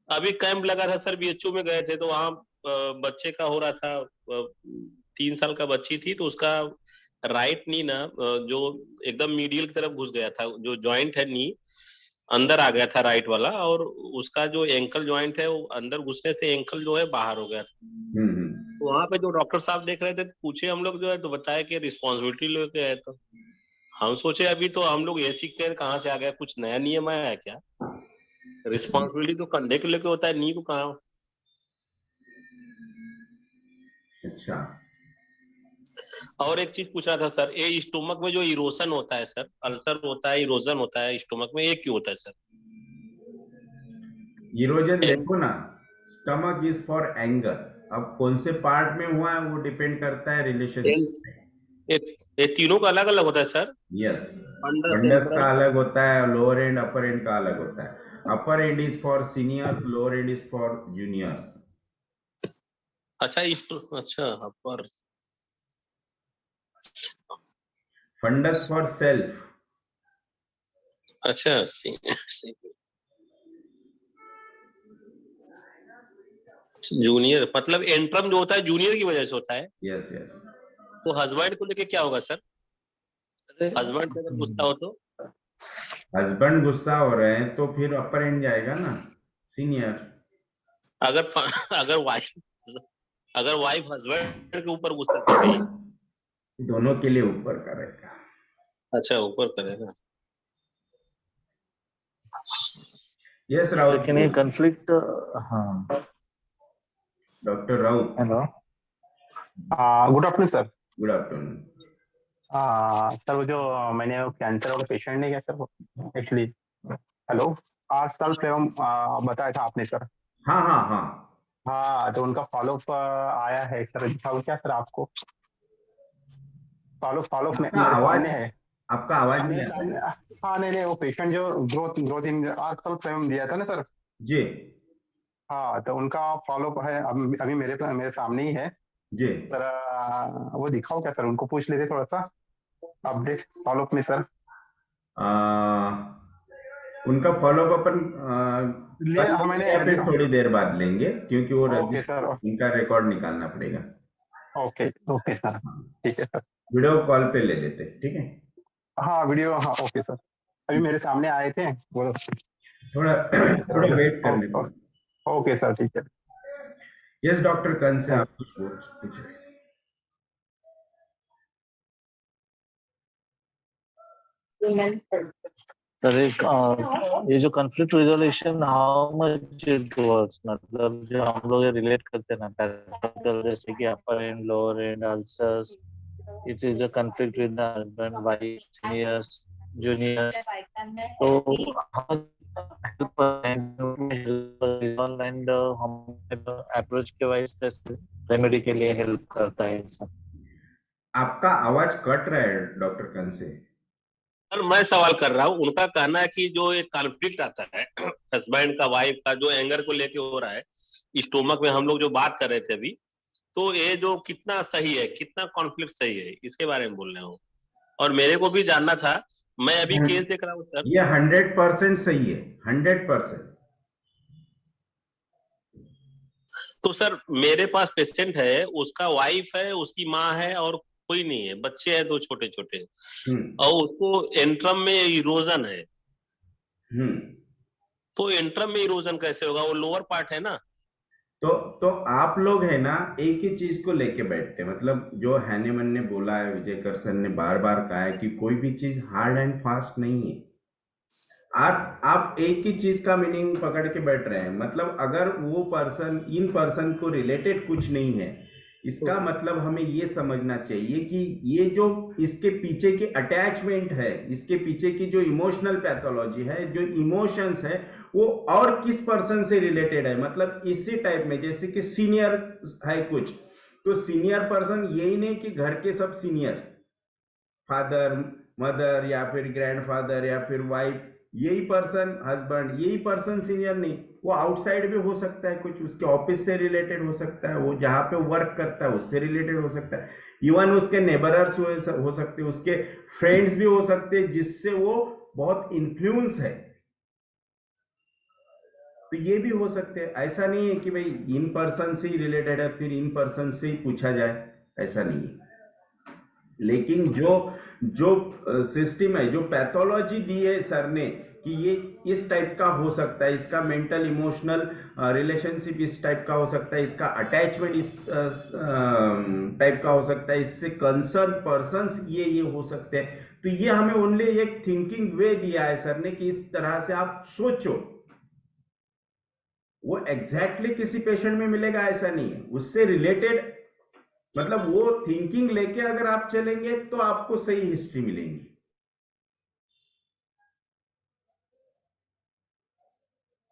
अभी कैंप लगा था सर, बीएचयू में गए थे, तो वहाँ बच्चे का हो रहा था, 3 साल का बच्ची थी, तो उसका राइट नी ना जो एकदम मीडियल की तरफ घुस गया था, जो जॉइंट है नी अंदर आ गया था राइट वाला, और उसका जो एंकल जॉइंट है वो अंदर घुसने से एंकल जो है बाहर हो गया था। तो वहां पे जो डॉक्टर साहब देख रहे थे, तो पूछे हम लोग जो है, तो बताया कि रिस्पॉन्सिबिलिटी लेके आए। तो हम सोचे अभी तो हम लोग ये सीखते हैं, कहाँ से आ गया, कुछ नया नियम आया है क्या? रिस्पॉन्सिबिलिटी तो कंधे के लेके होता है, नी को कहाँ? अच्छा, और एक चीज पूछना था सर, ये स्टोमक में जो इरोशन होता है सर, अल्सर होता है, इरोजन होता है स्टोमक में, ये क्यों होता है सर? इरोजन देखो ना, स्टमक इज फॉर एंगर। अब कौन से पार्ट में हुआ है वो डिपेंड करता है रिलेशनशिप में। ये तीनों का अलग अलग होता है सर? यस, फंडस का अलग होता है, लोअर एंड अपर एंड का अलग होता है। Upper end is for seniors, lower end is for juniors. अच्छा, अच्छा, अपर। Fundus for self. अच्छा, जूनियर मतलब एंट्रम जो होता है जूनियर की वजह से होता है। Yes yes. तो हस्बैंड को लेके क्या होगा सर? हस्बैंड से अगर गुस्सा हो तो? हस्बैंड गुस्सा हो रहे हैं तो फिर अपर एंड जाएगा ना, सीनियर। अगर वाइफ हस्बैंड के ऊपर गुस्सा कर रही है, दोनों के लिए ऊपर करेगा। अच्छा, ऊपर करेगा। यस राउत, लेकिन ये कंफ्लिक्ट, हाँ doctor Raut. Hello, good afternoon sir. Good afternoon. Sir वो जो मैंने कैंसर वाला पेशेंट नहीं किया सर, एक्चुअली हेलो, आज कल फ्लेवम बताया था आपने सर। हाँ हाँ हाँ हाँ, तो उनका फॉलोअप आया है सर, दिखाओ क्या सर आपको? फॉलोअप मेरे सामने है। आपका आवाज नहीं मेरे आता सामने, है। हाँ नहीं, वो पेशेंट जो ग्रोथ इन आजकल फ्लेवम दिया था ना सर। जी। हाँ, तो उनका फॉलोअप है, अभी मेरे सामने ही है। जी। सर वो दिखाओ क्या सर, उनको पूछ लेते थोड़ा सा अपडेट फॉलोअप में सर। उनका फॉलोअप अपन ले कर हाँ लेंगे या फिर थोड़ी देर बाद लेंगे, क्योंकि वो ओके सर, उनका रिकॉर्ड निकालना पड़ेगा। ओके ओके सर, ठीक है सर। वीडियो कॉल पे ले लेते, ठीक है। हाँ वीडियो, हाँ ओके सर, अभी मेरे सामने आए थे वो। थोड़ा थोड़ा वेट करने को। ओके सर, ठीक है। यस डॉक्टर कंस से आप कुछ पूछ रहे हैं। सर एक ये जो conflict resolution how much it works, मतलब जो हम लोग रिलेट करते हैं ना पैथोलॉजिकल, जैसे कि upper end lower end ulcers, it is a conflict with the husband wife seniors juniors, तो एंड हम अप्रोच के वाइज रेमेडी के लिए हेल्प करता है सर। आपका आवाज कट रहा है डॉक्टर कंस से। सर मैं सवाल कर रहा हूँ, उनका कहना है कि जो एक कॉन्फ्लिक्ट आता है हस्बैंड का वाइफ का, जो एंगर को लेके हो रहा है स्टोमक में, हम लोग जो बात कर रहे थे अभी, तो ये जो कितना सही है, कितना कॉन्फ्लिक्ट सही है, इसके बारे में बोल रहे हो। और मेरे को भी जानना था, मैं अभी केस देख रहा हूँ सर। ये 100% सही है, 100%। तो सर मेरे पास पेशेंट है, उसका वाइफ है, उसकी माँ है और कोई नहीं है, बच्चे हैं 2 छोटे छोटे, और उसको एंट्रम में इरोजन है। तो एंट्रम में इरोजन कैसे होगा, वो लोअर पार्ट है ना। तो आप लोग है ना एक ही चीज को लेके बैठते हैं, मतलब जो हैनेमन ने बोला है, विजय करसन ने बार बार कहा है कि कोई भी चीज हार्ड एंड फास्ट नहीं है। आप एक ही चीज का मीनिंग पकड़ के बैठ रहे हैं, मतलब अगर वो पर्सन इन पर्सन को रिलेटेड कुछ नहीं है, इसका मतलब हमें ये समझना चाहिए कि ये जो इसके पीछे की अटैचमेंट है, इसके पीछे की जो इमोशनल पैथोलॉजी है, जो इमोशंस है, वो और किस पर्सन से रिलेटेड है। मतलब इसी टाइप में जैसे कि सीनियर है कुछ, तो सीनियर पर्सन यही नहीं कि घर के सब सीनियर, फादर मदर या फिर ग्रैंडफादर या फिर वाइफ, यही पर्सन हस्बैंड, यही पर्सन सीनियर नहीं, वो आउटसाइड भी हो सकता है, कुछ उसके ऑफिस से रिलेटेड हो सकता है, वो जहाँ पे वर्क करता है उससे रिलेटेड हो सकता है, इवन उसके नेबरर्स हो सकते हैं, उसके फ्रेंड्स भी हो सकते हैं जिससे वो बहुत इन्फ्लुएंस है, तो ये भी हो सकते हैं। ऐसा नहीं है कि भाई इन पर्सन से ही रिलेटेड है फिर इन पर्सन से ही पूछा जाए, ऐसा नहीं है। लेकिन जो जो सिस्टम है, जो पैथोलॉजी दी है सर ने कि ये इस टाइप का हो सकता है, इसका मेंटल इमोशनल रिलेशनशिप इस टाइप का हो सकता है, इसका अटैचमेंट इस टाइप का हो सकता है, इससे कंसर्न पर्सन्स ये हो सकते हैं, तो ये हमें ओनली एक थिंकिंग वे दिया है सर ने कि इस तरह से आप सोचो। वो एग्जैक्टली किसी पेशेंट में मिलेगा ऐसा नहीं है, उससे रिलेटेड, मतलब वो थिंकिंग लेके अगर आप चलेंगे तो आपको सही हिस्ट्री मिलेगी।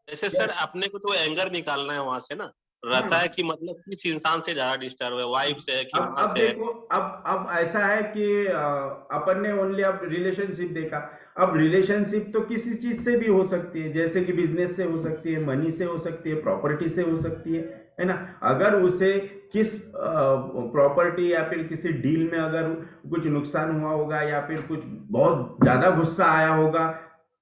जैसे सर अपने को तो एंगर निकालना है वहां से ना, रहता है कि मतलब किस इंसान से ज्यादा डिस्टर्ब है, वाइफ से है कि माँ अब से है। देखो, अब ऐसा है कि अपन ने ओनली अब रिलेशनशिप देखा, अब रिलेशनशिप तो किसी चीज से भी हो सकती है, जैसे कि बिजनेस से हो सकती है, मनी से हो सकती है, प्रॉपर्टी से हो सकती है ना। अगर उसे किस प्रॉपर्टी या फिर किसी डील में अगर कुछ नुकसान हुआ होगा या फिर कुछ बहुत ज्यादा गुस्सा आया होगा,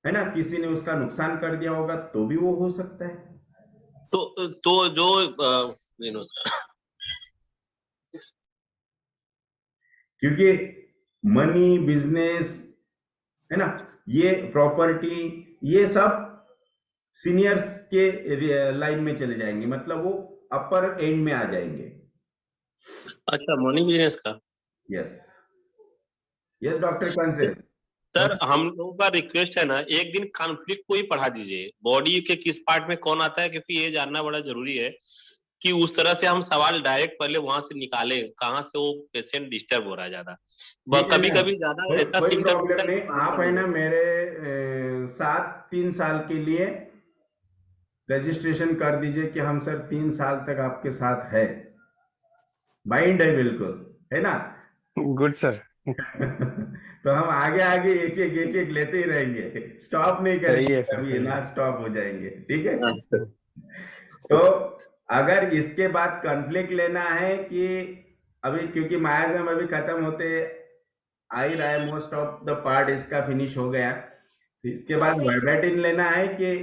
है ना, किसी ने उसका नुकसान कर दिया होगा, तो भी वो हो सकता है। तो जो क्योंकि मनी, बिजनेस, है ना, ये प्रॉपर्टी, ये सब सीनियर्स के लाइन में चले जाएंगे, मतलब वो अपर एंड में आ जाएंगे। अच्छा, मनी बिजनेस का। Yes yes doctor कंसे। सर हम लोगों का रिक्वेस्ट है ना, एक दिन कॉन्फ्लिक्ट को ही पढ़ा दीजिए, बॉडी के किस पार्ट में कौन आता है, क्योंकि ये जानना बड़ा जरूरी है कि उस तरह से हम सवाल डायरेक्ट पहले वहां से निकालें, कहाँ से वो पेशेंट डिस्टर्ब हो रहा है ज्यादा। कभी कभी ज्यादा ऐसा कोई सिम्टम प्रॉब्लम नहीं, आप है ना मेरे साथ 3 साल के लिए रजिस्ट्रेशन कर दीजिए कि हम सर 3 साल तक आपके साथ है, बाइंड है बिल्कुल, है ना। Good sir. तो हम आगे आगे एक एक लेते ही रहेंगे, स्टॉप नहीं सही करेंगे है सर, कभी सही ना, है। स्टॉप हो जाएंगे, ठीक है। हाँ। तो अगर इसके बाद कॉन्फ्लिक्ट लेना है कि अभी क्योंकि मायाजाम अभी खत्म होते आ ही रहा है, मोस्ट ऑफ द पार्ट इसका फिनिश हो गया। फिर इसके बाद वर्बेटिन लेना है कि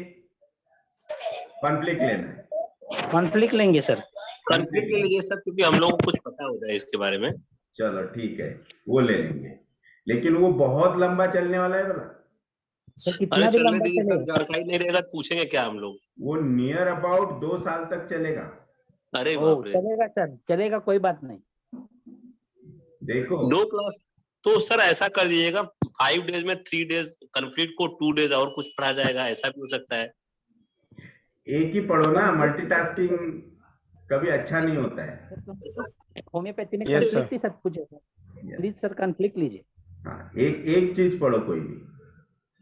कॉन्फ्लिक्ट लेना है? कॉन्फ्लिक्ट लेंगे सर। कॉन्फ्लिक्ट ले लीजिए सर, क्योंकि हम लोगों को कुछ पता हो जाए इसके बारे में। चलो ठीक है, वो ले लेंगे, लेकिन वो बहुत लंबा चलने वाला है बोला। सर अरे कितना भी चलने लंबा दीजिए सर, चलेगा। जानकारी नहीं रहेगा तो पूछेंगे क्या हम लोग। वो नियर अबाउट 2 साल तक चलेगा। अरे ओ बाप रे, चलेगा सर, चलेगा, कोई बात नहीं। देखो 2 क्लास तो सर ऐसा कर दीजिएगा, 5 डेज में 3 डेज कॉन्फ्लिक्ट को 2 डेज और कुछ पढ़ा जाएगा, ऐसा भी हो सकता है। एक ही पढ़ो ना, मल्टीटास्किंग कभी अच्छा नहीं होता है। होम्योपैथी में Yes, कॉन्फ्लिक्ट ही सब कुछ है सर। प्लीज सर कॉन्फ्लिक्ट लीजिए। हाँ, एक चीज पढ़ो कोई भी।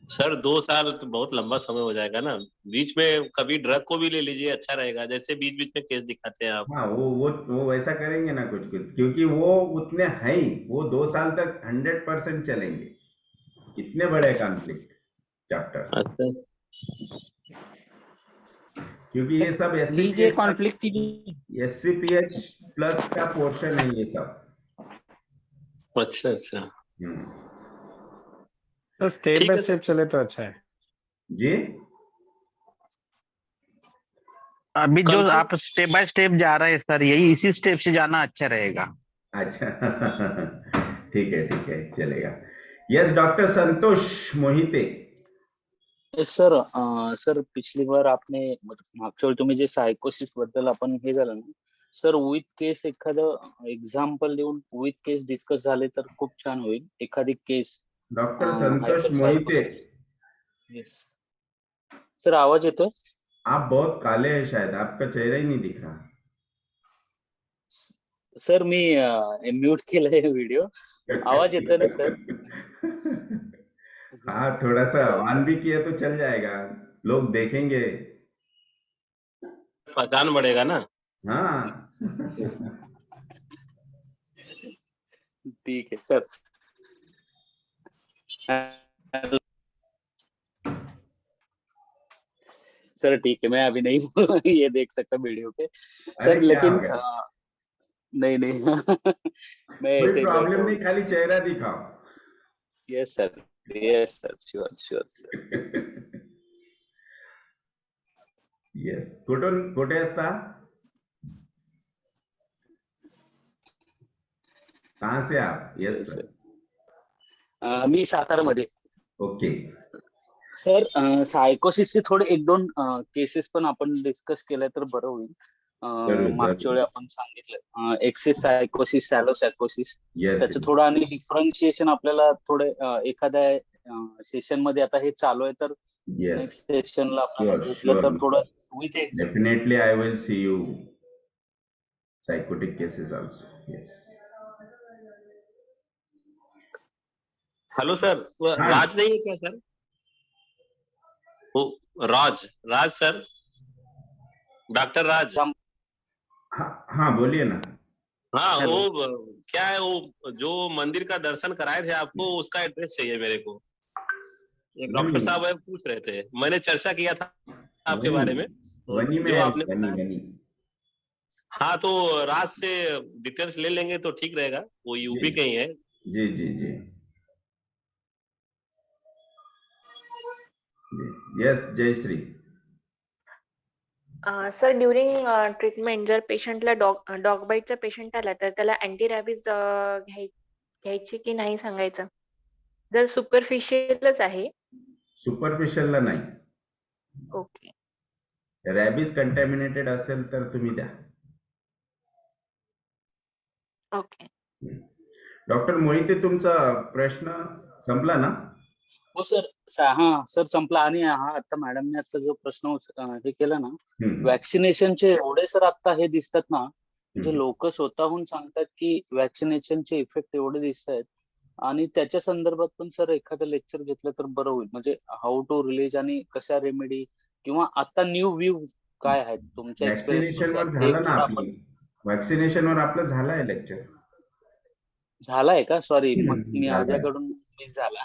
सर 2 साल तो बहुत लंबा समय हो जाएगा ना, बीच में कभी ड्रग को भी ले लीजिए, अच्छा रहेगा, जैसे बीच बीच में केस दिखाते हैं आप। हाँ, वो वैसा करेंगे ना कुछ कुछ, क्योंकि वो उतने हैं ही, वो 2 साल तक 100% चलेंगे, इतने बड़े कॉन्फ्लिक्ट चैप्टर्स, अच्छा, क्योंकि ये सब लीजिए कॉन्फ्लिक्ट SCPH प्लस का पोर्शन है ये सब। अच्छा अच्छा, हम्म, तो स्टेप ठीक बाय है। स्टेप चले तो अच्छा है। जी अभी जो Conflict- आप स्टेप बाय स्टेप जा रहे हैं सर, यही इसी स्टेप से जाना अच्छा रहेगा। अच्छा ठीक है चलेगा। यस डॉक्टर संतोष मोहिते। सर सर पिछली बार आपने मागच्या वेळी तुम्ही जे सायकोसिस बद्दल आपण हे झालं ना सर, विथ केस एखादं एक्झाम्पल देऊन विथ केस डिस्कस झाले तर खूप छान होईल। एखादी केस डॉक्टर संतोष मोहिते, हायपरसायकोसिस। यस सर, आवाज येतोय? आप बहुत काले हैं, शायद आपका चेहरा ही नहीं दिख रहा। सर मी म्यूट केलंय व्हिडिओ। आवाज येतोय ना सर? हाँ, थोड़ा सा ऑन भी किया तो चल जाएगा, लोग देखेंगे। पहचान बढ़ेगा ना। हाँ ठीक है सर। सर ठीक है, मैं अभी नहीं ये देख सकता वीडियो पे अरे सर, क्या लेकिन हो गया? नहीं नहीं मैं कोई ऐसे ही बैठा प्रॉब्लम हूँ। नहीं, खाली चेहरा दिखाओ। Yes sir, sure sure sir. Yes, कुठे असता? कहाँ से आप? Yes sir. मी सातारामध्ये। ओके, सर सायकोसिसचे थोडे 1-2 केसेस पण आपण डिस्कस केल्या तर बरं होईल। जरूर मागच्या वेळी आपण सांगितलं एक्सेस सायकोसिस, सॅलो सायकोसिस, यस त्याचं थोडं आणि डिफरन्शिएशन आपल्याला थोडे एखाद्या सेशन मध्ये आता हे चालू आहे, तर यस, नेक्स्ट सेशनला आपल्याला श्योर घेतलं तर श्योर, थोडं with definitely I will see you psychotic cases also. Yes. Hello sir, वो हाँ। राज नहीं है क्या सर? वो राज राज सर, डॉक्टर राज। हाँ बोलिए ना। हाँ, हेलो। वो क्या है, वो जो मंदिर का दर्शन कराए थे आपको, उसका एड्रेस चाहिए मेरे को। एक डॉक्टर साहब है, पूछ रहे थे, मैंने चर्चा किया था आपके बारे में, वनी में जो है, आपने बताया। वनी। हाँ, तो राज से डिटेल्स ले लेंगे तो ठीक रहेगा, वो यूपी के ही है। जी जी जी यस, जय श्री। सर ड्युरिंग ट्रीटमेंट जर पेशंटला डॉग बाईटचा पेशंट आला तर त्याला अँटी रॅबिज घ्यायची की नाही सांगायचं? जर सुपरफिशियलच आहे. सुपरफिशियलला नाही, ओके. रॅबिस कंटॅमिनेटेड असेल तर तुम्ही द्या. ओके. डॉक्टर मोहिते, तुमचा प्रश्न संपला ना? हो सर, हा सर संपला। आणि हा आता मॅडमने आता जो प्रश्न हे केला ना, वॅक्सिनेशनचे एवढे सर आता हे दिसतात ना, म्हणजे लोक स्वतःहून सांगतात की वॅक्सिनेशनचे इफेक्ट एवढे दिसत आहेत, आणि त्याच्या संदर्भात पण सर एखादं लेक्चर घेतलं तर बरं होईल. म्हणजे हाऊ टू रिलीज आणि कशा रेमेडी किंवा आता न्यू व्ह्यू काय आहेत तुमच्या वॅक्सिनेशनवर एक्सपिरियन्स झालं ना आपलं, वॅक्सिनेशनवर आपलं झालंय लेक्चर. झालाय का? सॉरी, मग मी झालंय. माझ्याकडून मिस झाला.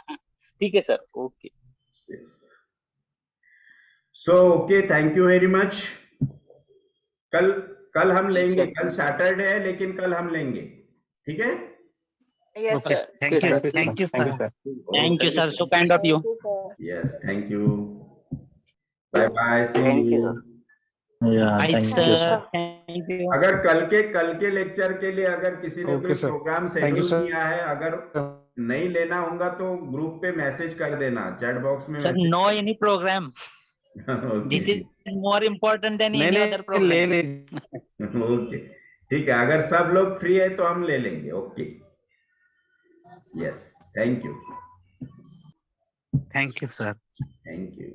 ठीक आहे sir, okay. So okay, thank you very much. कल हम लेंगे, कल सैटरडे है लेकिन कल हम लेंगे। ठीक है? Yes, Okay. sir. Thank you. Thank you, sir. Thank you, Thank you, sir. sir. Thank you, sir. So kind of you. Thank you, sir. Yes, thank you. Bye bye. See Thank you. you, Yeah, Bye, thank sir. you. sir. Thank you. अगर कल के lecture के लिए अगर किसी ने Okay, कोई sir. Program Thank you, schedule sir. किया है, अगर नहीं लेना होगा तो ग्रुप पे मैसेज कर देना, चैट बॉक्स में Sir, message no any program. This is more important than any other ले program. ले ओके, ठीक है, अगर सब लोग फ्री है तो हम ले लेंगे। Okay, yes, thank you, Thank you, sir. Thank you.